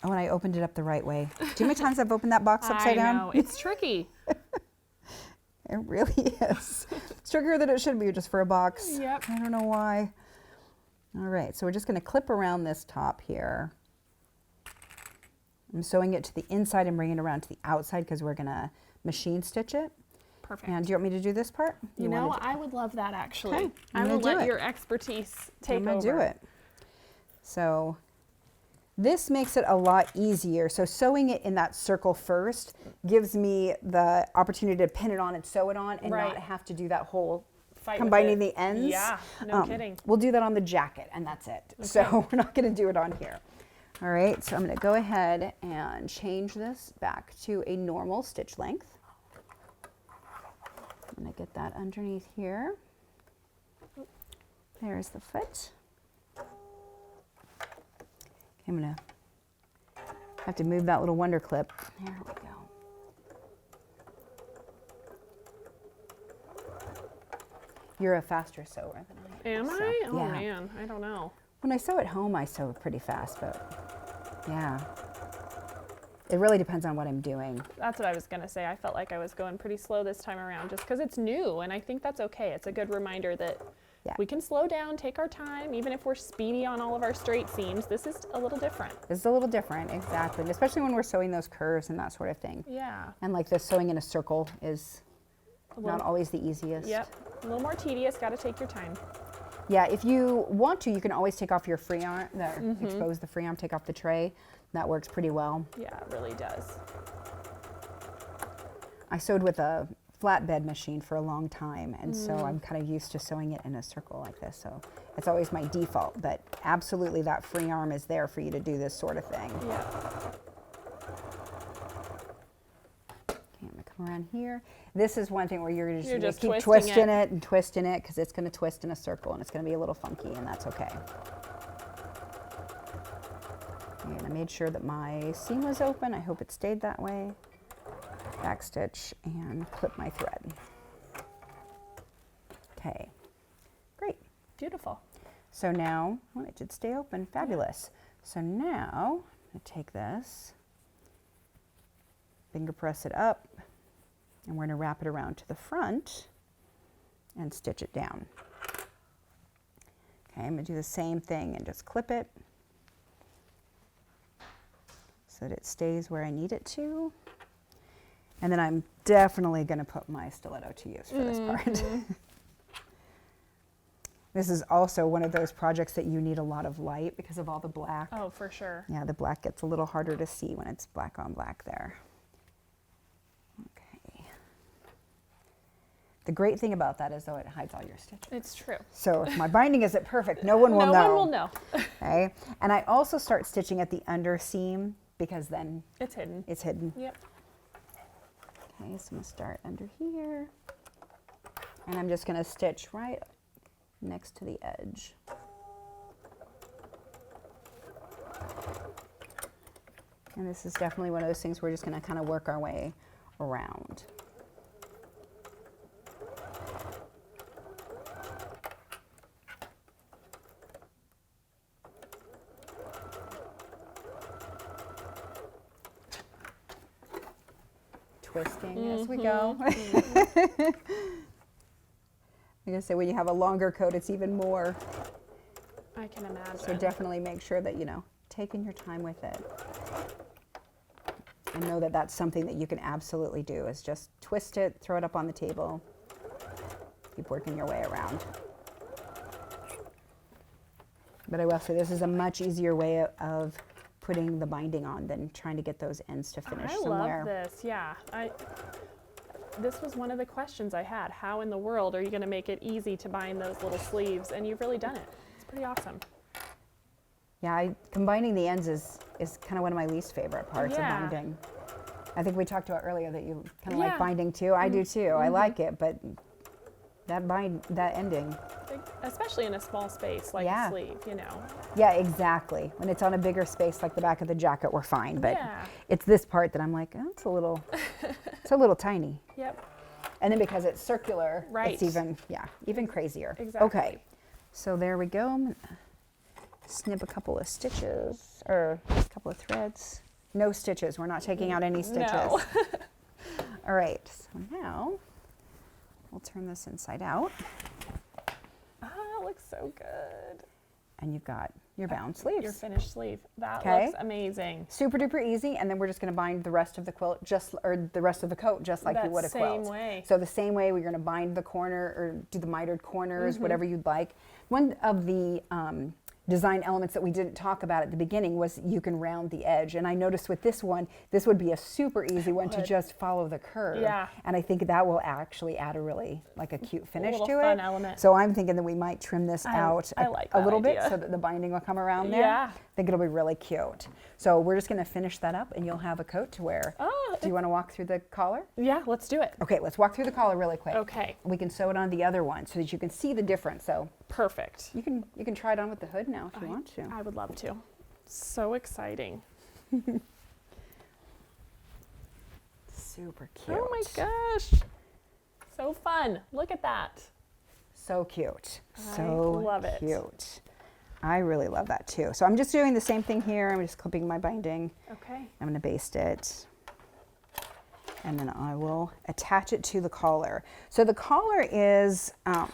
Oh, and I opened it up the right way. Do you know how many times I've opened that box upside down? I know. It's tricky. It really is. It's trickier than it should be just for a box. Yep. I don't know why. All right, so we're just going to clip around this top here. I'm sewing it to the inside and bringing it around to the outside because we're gonna machine stitch it. Perfect. And do you want me to do this part? You know, I would love that actually. Okay, I will let your expertise take over. I'm gonna do it. So this makes it a lot easier. So sewing it in that circle first gives me the opportunity to pin it on and sew it on and not have to do that whole Fight combining the ends. Yeah, no kidding. We'll do that on the jacket and that's it. Okay. So we're not gonna do it on here. All right, so I'm gonna go ahead and change this back to a normal stitch length. I'm gonna get that underneath here. There's the foot. I'm gonna have to move that little wonder clip. There we go. You're a faster sewer than I am. Am so, I? Oh yeah. man, I don't know. When I sew at home, I sew pretty fast, but yeah. It really depends on what I'm doing. That's what I was gonna say. I felt like I was going pretty slow this time around just because it's new, and I think that's okay. It's a good reminder that we can slow down, take our time, even if we're speedy on all of our straight seams. This is a little different. This is a little different, exactly. Especially when we're sewing those curves and that sort of thing. Yeah. And like this sewing in a circle is not always the easiest. Yep. A little more tedious, gotta take your time. Yeah, if you want to, you can always take off your free arm, expose the free arm, take off the tray. That works pretty well. Yeah, it really does. I sewed with a flatbed machine for a long time, and so I'm kind of used to sewing it in a circle like this, so it's always my default, but absolutely that free arm is there for you to do this sort of thing. Yeah. Okay, I'm gonna come around here. This is one thing where you're just gonna keep twisting twisting it and twisting it because it's gonna twist in a circle and it's gonna be a little funky, and that's okay. Okay, and I made sure that my seam was open. I hope it stayed that way. Backstitch and clip my thread. Okay, great. Beautiful. So now, well, it did stay open, fabulous. So now, I'm gonna take this, finger press it up, and we're gonna wrap it around to the front and stitch it down. Okay, I'm gonna do the same thing and just clip it so that it stays where I need it to. And then I'm definitely going to put my stiletto to use for this part. This is also one of those projects that you need a lot of light because of all the black. Oh, for sure. Yeah, the black gets a little harder to see when it's black on black there. Okay. The great thing about that is, though, it hides all your stitches. It's true. So if my binding isn't perfect, no one will know. No one will know. Okay. And I also start stitching at the under seam because then it's hidden. It's hidden. Yep. Okay, so I'm going to start under here, and I'm just going to stitch right next to the edge. And this is definitely one of those things we're just going to kind of work our way around. Twisting as we go. Like I said, when you have a longer coat, it's even more. I can imagine. So definitely make sure that, taking your time with it. And know that that's something that you can absolutely do, is just twist it, throw it up on the table, keep working your way around. But I will say this is a much easier way of putting the binding on than trying to get those ends to finish somewhere. I love this, yeah. This was one of the questions I had. How in the world are you going to make it easy to bind those little sleeves? And you've really done it. It's pretty awesome. Yeah, combining the ends is kind of one of my least favorite parts of binding. I think we talked about earlier that you kind of like binding too. I do too. I like it, but that ending. Especially in a small space like a sleeve, Yeah, exactly. When it's on a bigger space like the back of the jacket, we're fine. But it's this part that I'm like, oh, it's a little tiny. Yep. And then because it's circular, right. It's even crazier. Exactly. Okay, so there we go. I'm gonna snip a couple of stitches, or a couple of threads. No stitches, we're not taking out any stitches. No. All right, so now we'll turn this inside out. Ah, it looks so good. and you've got your bound sleeves. Your finished sleeve. That Okay. looks amazing. Super duper easy, and then we're just going to bind the rest of the quilt or the rest of the coat just like you would a quilt. Same way. So the same way we're going to bind the corner or do the mitered corners, whatever you'd like. One of the design elements that we didn't talk about at the beginning was you can round the edge, and I noticed with this one, this would be a super easy one to just follow the curve. Yeah. And I think that will actually add a really like a cute finish little to fun it. element. So I'm thinking that we might trim this out I like a that little bit idea. so that the binding will come around there. Yeah. I think it'll be really cute. So we're just going to finish that up, and you'll have a coat to wear. Oh, Do you want to walk through the collar? yeah, let's do it. Okay, let's walk through the collar really quick. Okay. We can sew it on the other one so that you can see the difference. So Perfect. you can try it on with the hood now if you want to. I would love to. So exciting. Super cute. Oh my gosh. So fun. Look at that. So cute. I So love it. cute. I really love that too. So I'm just doing the same thing here. I'm just clipping my binding. Okay. I'm going to baste it. And then I will attach it to the collar. So the collar is a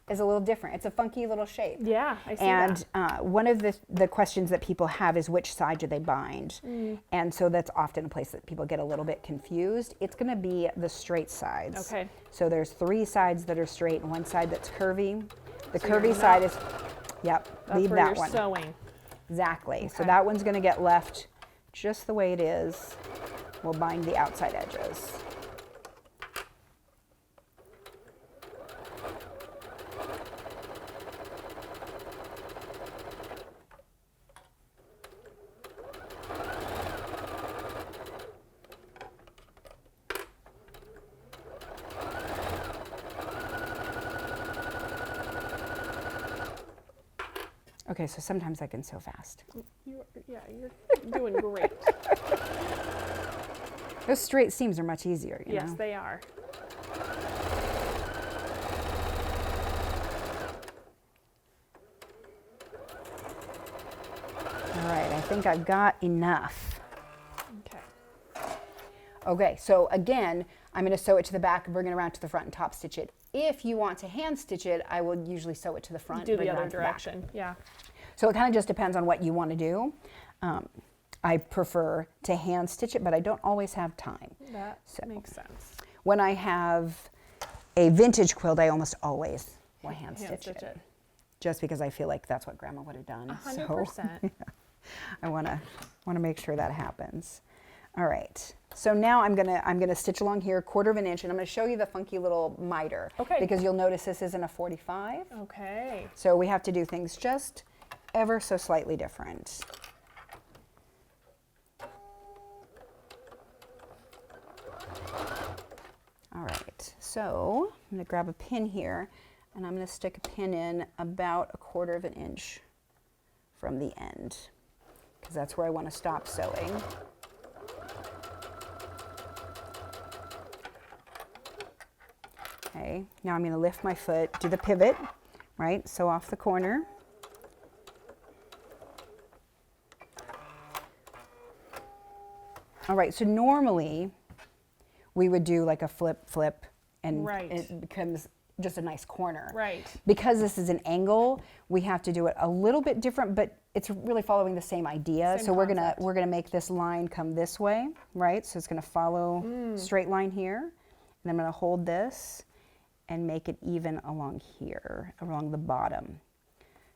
little different. It's a funky little shape. Yeah, I see And that. one of the questions that people have is which side do they bind? And so that's often a place that people get a little bit confused. It's going to be the straight sides. Okay. So there's 3 sides that are straight and 1 side that's curvy. The So you're curvy not- side is, yep, That's leave where that you're one. sewing. Exactly. So Okay. that one's going to get left just the way it is. We'll bind the outside edges. Okay, so sometimes I can sew fast. You're doing great. Those straight seams are much easier, you Yes, know? they are. All right, I think I've got enough. Okay. Okay, so again, I'm going to sew it to the back and bring it around to the front and top stitch it. If you want to hand stitch it, I will usually sew it to the front. Do bring the it other around to back. direction. Yeah. So it kind of just depends on what you want to do. I prefer to hand stitch it, but I don't always have time. That So- makes sense. When I have a vintage quilt, I almost always will hand stitch it. Just because I feel like that's what Grandma would have done. 100%. I want to make sure that happens. All right. So now I'm gonna stitch along here 1/4 of an inch, and I'm gonna show you the funky little miter. Okay. Because you'll notice this isn't a 45. Okay. So we have to do things just ever so slightly different. All right. So I'm gonna grab a pin here, and I'm gonna stick a pin in about 1/4 of an inch from the end, because that's where I want to stop sewing. Okay, now I'm going to lift my foot, do the pivot, right? Sew off the corner. All right, so normally we would do like a flip, and Right. it becomes just a nice corner. Right. Because this is an angle, we have to do it a little bit different, but it's really following the same idea. Same So concept. we're gonna make this line come this way, right? So it's gonna follow straight line here, and I'm gonna hold this and make it even along here, along the bottom.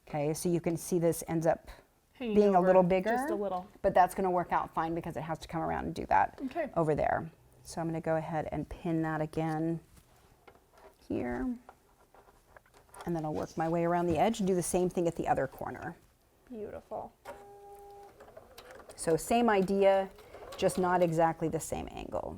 Okay, so you can see this ends up Hanging being a over little bigger, Just a little. but that's gonna work out fine because it has to come around and do that Okay. over there. So I'm gonna go ahead and pin that again here. And then I'll work my way around the edge and do the same thing at the other corner. Beautiful. So same idea, just not exactly the same angle.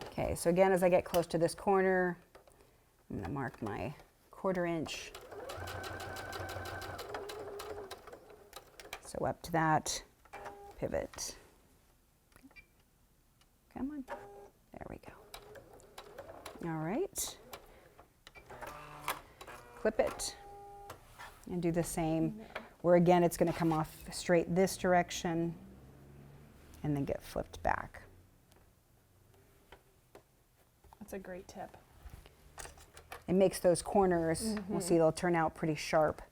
Okay, so again, as I get close to this corner, I'm going to mark my 1/4 inch. So up to that, pivot. Come on. There we go. All right. Clip it and do the same, where again it's going to come off straight this direction and then get flipped back. That's a great tip. It makes those corners, we'll see they'll turn out pretty sharp,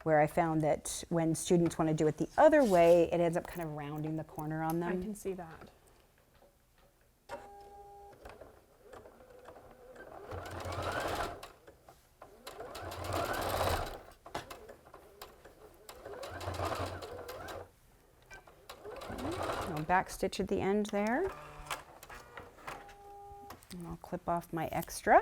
where I found that when students want to do it the other way, it ends up kind of rounding the corner on them. I can see that. I'll back stitch at the end there. And I'll clip off my extra.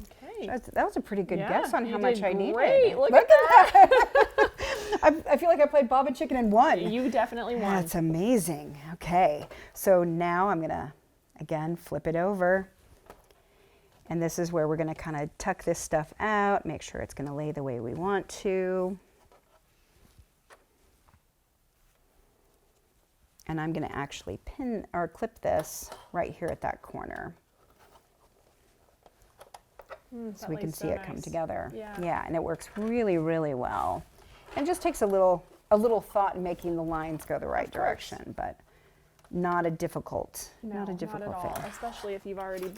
Okay. That was a pretty good guess on how much I needed. Great. Look at that. I feel like I played Bob and Chicken and won. You definitely won. That's amazing. Okay, so now I'm gonna, again, flip it over. And this is where we're gonna kind of tuck this stuff out, make sure it's gonna lay the way we want to. And I'm gonna actually pin or clip this right here at that corner. So we can see it come together. Yeah, and it works really, really well. And it just takes a little thought in making the lines go the right direction, but not a difficult, not a difficult not at all, thing. especially if you've already,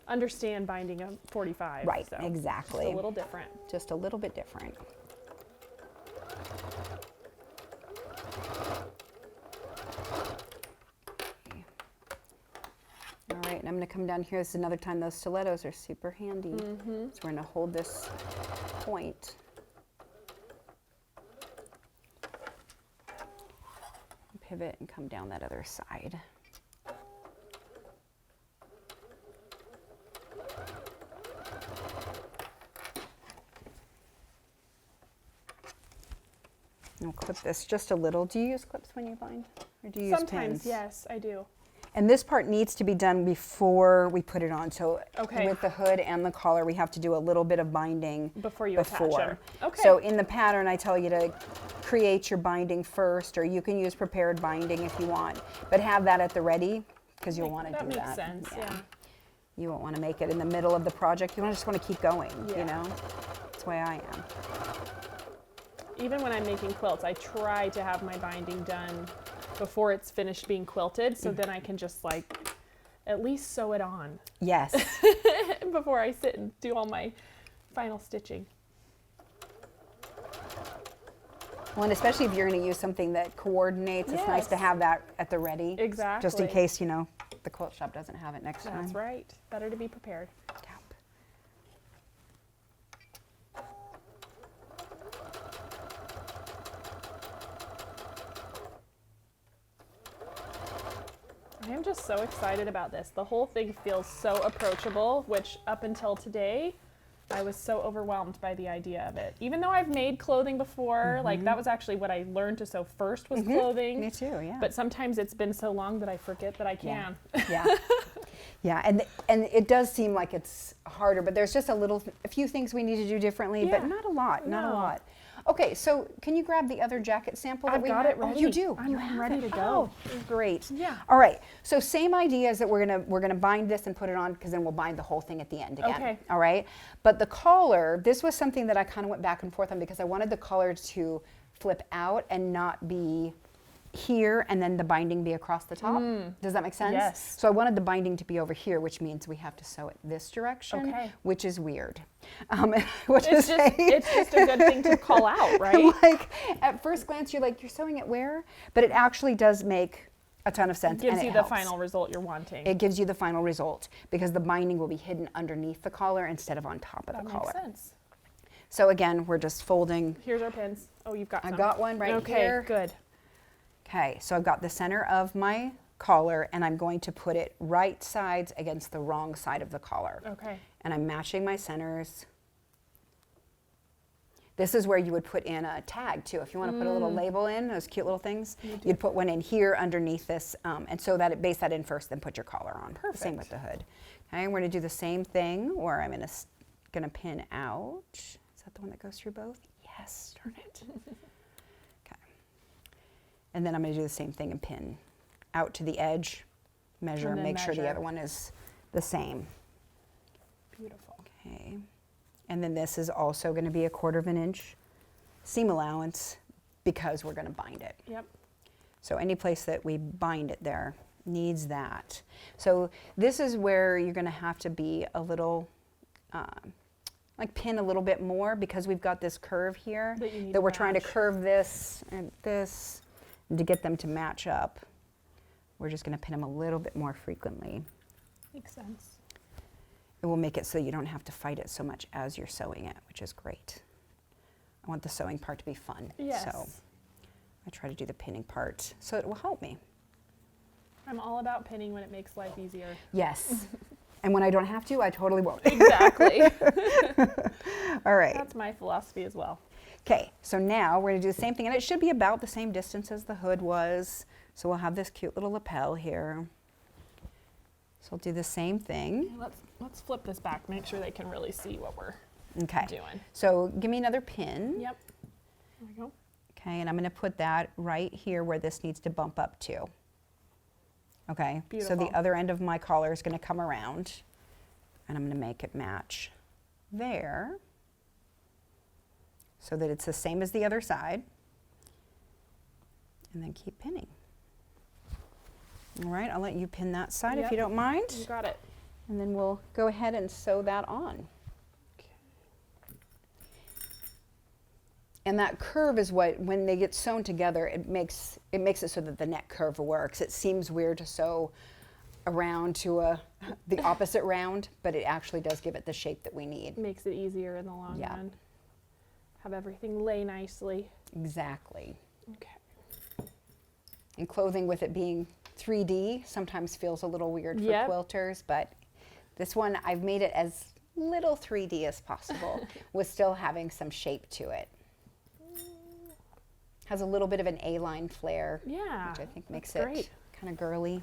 understand binding a 45. Right, so exactly. It's a little different. Just a little bit different. All right, and I'm going to come down here. This is another time those stilettos are super handy. So we're going to hold this point. Pivot and come down that other side. And we'll clip this just a little. Do you use clips when you bind? Or do you use Sometimes, pins? yes, I do. And this part needs to be done before we put it on. So Okay. with the hood and the collar, we have to do a little bit of binding Before you attach them. Okay. So in the pattern, I tell you to create your binding first, or you can use prepared binding if you want. But have that at the ready, because you'll want to do that. That makes sense, yeah. You won't want to make it in the middle of the project. You just want to keep going, Yeah. you know? That's the way I am. Even when I'm making quilts, I try to have my binding done before it's finished being quilted, so then I can just at least sew it on Yes. before I sit and do all my final stitching. Well, and especially if you're going to use something that coordinates, it's nice to Yes. have that at the ready. Exactly. Just in case, the quilt shop doesn't have it next time. That's right. Better to be prepared. Yep. I am just so excited about this. The whole thing feels so approachable, which up until today, I was so overwhelmed by the idea of it. Even though I've made clothing before, that was actually what I learned to sew first was clothing. Me too, yeah. But sometimes it's been so long that I forget that I can. Yeah. Yeah, and it does seem like it's harder, but there's just a few things we need to do differently, but Yeah. not a lot, not a No. lot. Okay, so can you grab the other jacket sample that I've we got have? it ready. Oh, you do. I'm You have ready it. to go. Oh, great. Yeah. All right. So same idea is that we're gonna bind this and put it on, because then we'll bind the whole thing at the end again. Okay. All right. But the collar, this was something that I kind of went back and forth on, because I wanted the collar to flip out and not be here and then the binding be across the top. Does that make sense? Yes. So I wanted the binding to be over here, which means we have to sew it this direction, Okay. which is weird. It's just a good thing to call out, right? Like at first glance, you're sewing it where? But it actually does make a ton of sense. Gives and you it the helps. final result you're wanting. It gives you the final result, because the binding will be hidden underneath the collar instead of on top of That the makes collar. sense. So again, we're just folding. Here's our pins. Oh, you've got I some. got one right here. Okay, good. Okay, so I've got the center of my collar, and I'm going to put it right sides against the wrong side of the collar. Okay. And I'm matching my centers. This is where you would put in a tag too. If you want to put a little label in, those cute little things, you'd put one in here underneath this, and so that it base that in first, then put your collar on. Perfect. Same with the hood. Okay, we're going to do the same thing where I'm going to pin out. Is that the one that goes through both? Yes, darn it. Okay. And then I'm going to do the same thing and pin out to the edge measure and then make sure the measure. other one is the same. Beautiful. Okay. And then this is also going to be 1/4 of an inch seam allowance because we're going to bind it. Yep. So any place that we bind it there needs that. So this is where you're going to have to be a little, like pin a little bit more because we've got this curve here That you need that to we're trying to match. curve this and this and to get them to match up. We're just going to pin them a little bit more frequently. Makes sense. It will make it so you don't have to fight it so much as you're sewing it, which is great. I want the sewing part to be fun. Yes. So I try to do the pinning part so it will help me. I'm all about pinning when it makes life easier. Yes. And when I don't have to, I totally won't. Exactly. All right. That's my philosophy as well. Okay, so now we're going to do the same thing, and it should be about the same distance as the hood was. So we'll have this cute little lapel here. So I'll do the same thing. Let's flip this back. Make sure they can really see what we're Okay. doing. So give me another pin. Yep. There we go. Okay, and I'm going to put that right here where this needs to bump up to. Okay, so Beautiful. the other end of my collar is going to come around, and I'm going to make it match there so that it's the same as the other side, and then keep pinning. All right, I'll let you pin that side if Yep. you don't mind, You got it. and then we'll go ahead and sew that on. And that curve is what, when they get sewn together, it makes it so that the neck curve works. It seems weird to sew around to the opposite round, but it actually does give it the shape that we need. Makes it easier in the long Yeah. run. Have everything lay nicely. Exactly. Okay. And clothing with it being 3D sometimes feels a little weird for Yep. quilters, but this one I've made it as little 3D as possible with still having some shape to it. Has a little bit of an A-line flare, Yeah. which I think makes that's it great. kind of girly.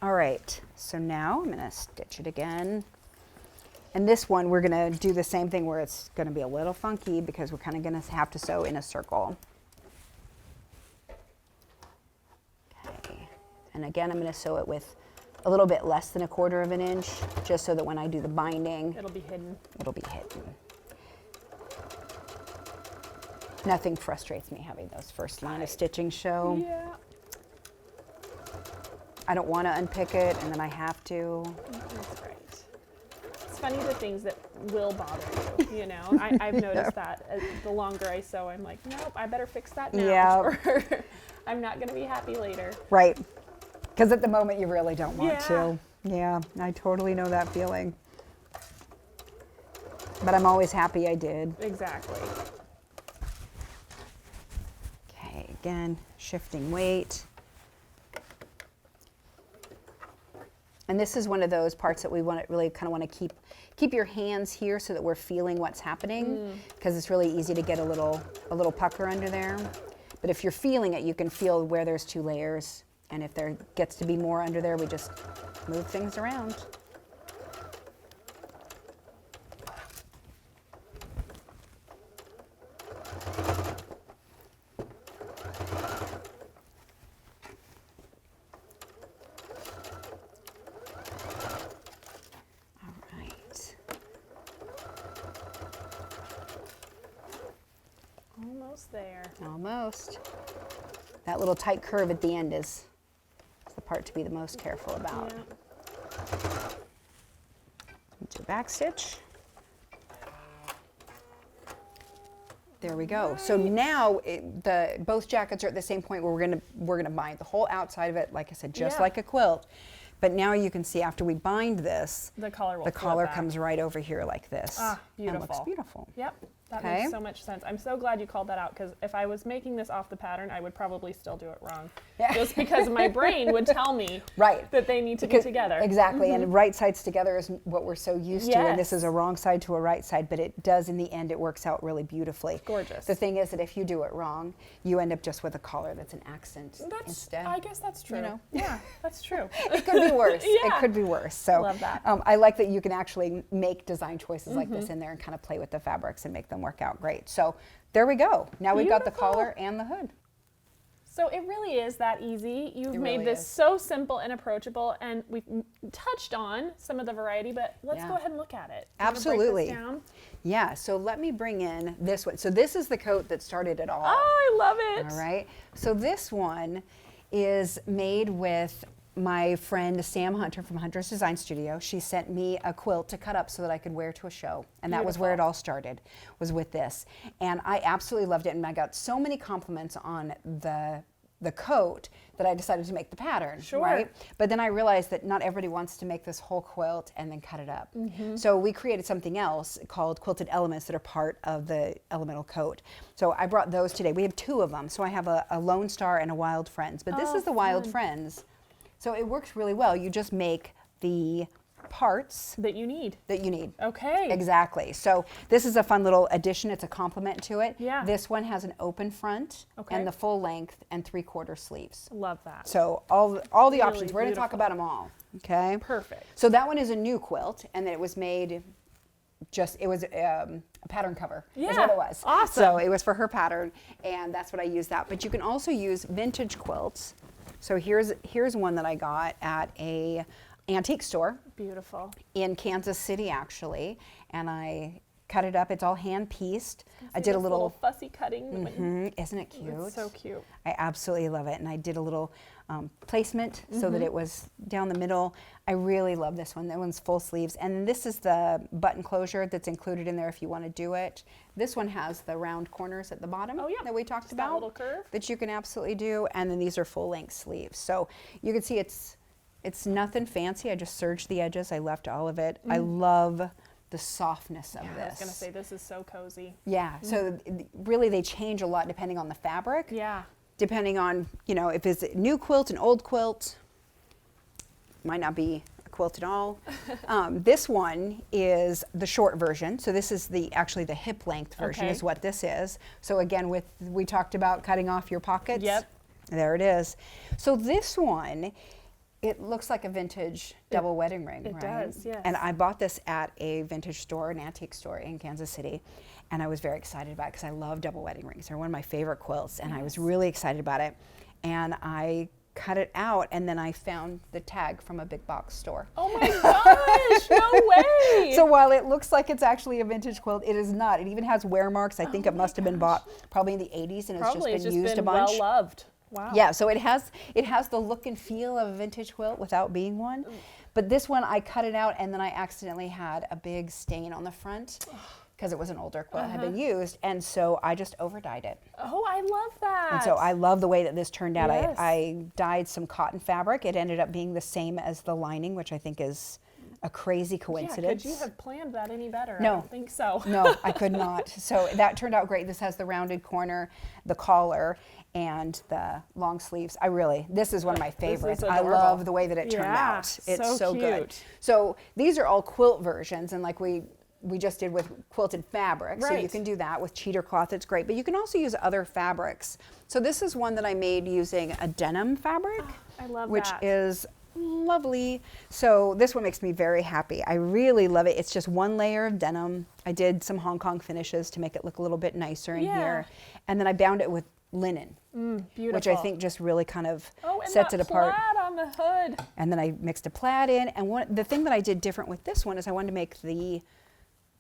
All right, so now I'm going to stitch it again. And this one, we're going to do the same thing where it's going to be a little funky because we're kind of going to have to sew in a circle. Okay, and again, I'm going to sew it with a little bit less than 1/4 of an inch, just so that when I do the binding, It'll be hidden. it'll be hidden. Nothing frustrates me having those first line of stitching show. Yeah. I don't want to unpick it, and then I have to. That's right. It's funny the things that will bother you, you know. I've noticed that the longer I sew, I'm like, nope, I better fix that now. Yeah. Or I'm not going to be happy later. Right. Because at the moment, you really don't want Yeah. to. Yeah, I totally know that feeling. But I'm always happy I did. Exactly. Okay, again, shifting weight. And this is one of those parts that we want to really kind of want to keep your hands here so that we're feeling what's happening, because it's really easy to get a little pucker under there. But if you're feeling it, you can feel where there's 2 layers. And if there gets to be more under there, we just move things around. All right. Almost there. Almost. That little tight curve at the end is the part to be the most careful about. Yeah. Do a back stitch. There we go. So now both jackets are at the same point where we're gonna bind the whole outside of it, like I said, just Yeah. like a quilt. But now you can see after we bind this, The collar will the flip collar back. comes right over here like this. Ah, And looks beautiful. beautiful. Yep, that Okay. makes so much sense. I'm so glad you called that out, because if I was making this off the pattern, I would probably still do it wrong. Yeah. Just because my brain would tell me Right. that they need to be Because- together. Exactly, and right sides together is what we're so used to, and this is Yes. a wrong side to a right side, but it does, in the end, it works out really beautifully. Gorgeous. The thing is that if you do it wrong, you end up just with a collar that's an accent instead. I guess that's true. know. Yeah, that's true. It could be worse. It Yeah. could be worse. So Love that. I like that you can actually make design choices like this in there and kind of play with the fabrics and make them work out great. So there we go. Now we've got the Beautiful. collar and the hood. So it really is that easy. You've It made really this is. so simple and approachable, and we've touched on some of the variety, but let's Yeah. go ahead and look at it. Do you wanna break Absolutely. this down? Yeah, so let me bring in this one. So this is the coat that started it all. Oh, I love it. All right. So this one is made with my friend Sam Hunter from Hunter's Design Studio. She sent me a quilt to cut up so that I could wear to a show. And that was where it Beautiful. all started, was with this. And I absolutely loved it. And I got so many compliments on the coat that I decided to make the pattern, Sure. right? But then I realized that not everybody wants to make this whole quilt and then cut it up. Mm-hmm. So we created something else called quilted elements that are part of the elemental coat. So I brought those today. We have two of them. So I have a Lone Star and a Wild Friends. But this Oh, is the Wild fun. Friends. So it works really well. You just make the parts That you need. that you need. Okay. Exactly. So this is a fun little addition. It's a complement to it. Yeah. This one has an open front Okay. and the full length and 3/4 sleeves. Love that. So all the Really options. We're going to talk beautiful. about them all. Okay. Perfect. So that one is a new quilt, and then it was made. It was a pattern cover. Is Yeah, what it was. awesome. So it was for her pattern, and that's what I used that. But you can also use vintage quilts. So here's one that I got at a antique store Beautiful. in Kansas City, actually, and I cut it up. It's all hand pieced. I did a This little. fussy cutting. Isn't it cute? It's so cute. I absolutely love it, and I did a little placement so that it was down the middle. I really love this one. That one's full sleeves, and this is the button closure that's included in there if you want to do it. This one has the round corners at the bottom Oh, yeah. that we talked Just that about. little curve. That you can absolutely do, and then these are full length sleeves. So you can see it's nothing fancy. I just serged the edges. I left all of it. I love the softness of Yeah, this. I was going to say, this is so cozy. Yeah, so really they change a lot depending on the fabric. Yeah. Depending on, if it's a new quilt, an old quilt, might not be a quilt at all. This one is the short version. So this is actually the hip length version Okay. is what this is. So again, we talked about cutting off your pockets. Yep. There it is. So this one, it looks like a vintage double wedding ring, it right? does, yes. And I bought this at a vintage store, an antique store in Kansas City, and I was very excited about it because I love double wedding rings. They're one of my favorite quilts, and I was really excited about it. And I cut it out, and then I found the tag from a big box store. Oh my gosh, no way. So while it looks like it's actually a vintage quilt, it is not. It even has wear marks. I think it must have been bought probably in the 80s, and Probably it's it's just been used a well bunch. loved. Wow. Yeah, so it has the look and feel of a vintage quilt without being one. But this one, I cut it out, and then I accidentally had a big stain on the front because it was an older quilt, had been used, and so I just over-dyed it. Oh, I love that. And so I love the way that this turned out. Yes. I dyed some cotton fabric. It ended up being the same as the lining, which I think is a crazy Yeah, coincidence. could you have planned that any better? No. I don't think so. No, I could not. So that turned out great. This has the rounded corner, the collar, and the long sleeves. This is one of my favorites. I adorable. love the way that it turned Yeah, out. It's so good. cute. So these are all quilt versions, and like we just did with quilted fabric. So you Right. can do that with cheater cloth. It's great. But you can also use other fabrics. So this is one that I made using a denim fabric, I love which that. is lovely. So this one makes me very happy. I really love it. It's just one layer of denim. I did some Hong Kong finishes to make it look a little bit nicer in Yeah. here. And then I bound it with linen, Beautiful. which I think just really kind of oh, and sets that it apart. plaid on the hood. And then I mixed a plaid in. And the thing that I did different with this one is I wanted to make the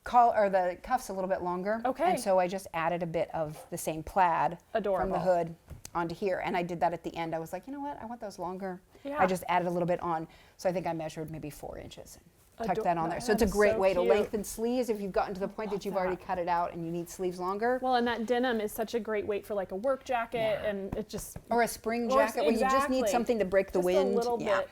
the cuffs a little bit longer. Okay. And so I just added a bit of the same plaid from Adorable. the hood onto here. And I did that at the end. I was like, you know what? I want those longer. Yeah. I just added a little bit on. So I think I measured maybe 4 inches and tucked that on there. So that it's a is great so way to cute. lengthen sleeves if you've gotten to the point that you've already that. cut it out and you need sleeves longer. Well, and that denim is such a great weight for like a work jacket, and it just Or a spring Or jacket where you just need exactly. something to break the just wind. a little Yeah. bit.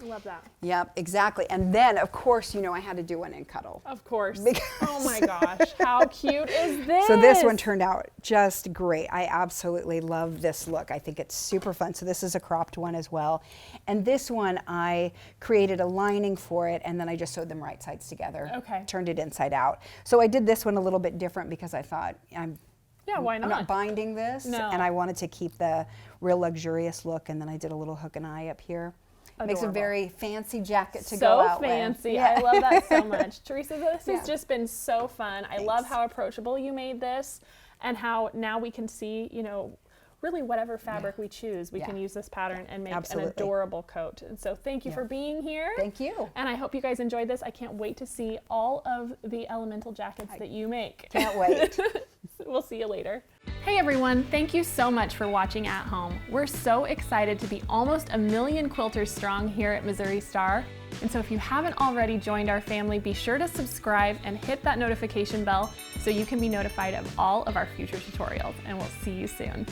I love that. Yep, exactly. And then, of course, I had to do one in cuddle. Of course. Because- Oh my gosh, how cute is this? So this one turned out just great. I absolutely love this look. I think it's super fun. So this is a cropped one as well. And this one, I created a lining for it, and then I just sewed them right sides together. Okay. Turned it inside out. So I did this one a little bit different because I thought Yeah, why I'm not? not binding this. No. And I wanted to keep the real luxurious look, and then I did a little hook and eye up here. Makes a Adorable. very fancy jacket to so go out fancy. with. Yeah. I love that so much. Teresa, this Yeah. has just been so fun. I love Thanks. how approachable you made this, and how now we can see, really whatever fabric we choose, we can use this pattern and make Absolutely. an adorable coat. And so thank you for being here. Thank you. And I hope you guys enjoyed this. I can't wait to see all of the elemental jackets that you make. Can't wait. We'll see you later. Hey everyone, thank you so much for watching at home. We're so excited to be almost 1 million quilters strong here at Missouri Star. And so if you haven't already joined our family, be sure to subscribe and hit that notification bell so you can be notified of all of our future tutorials. And we'll see you soon.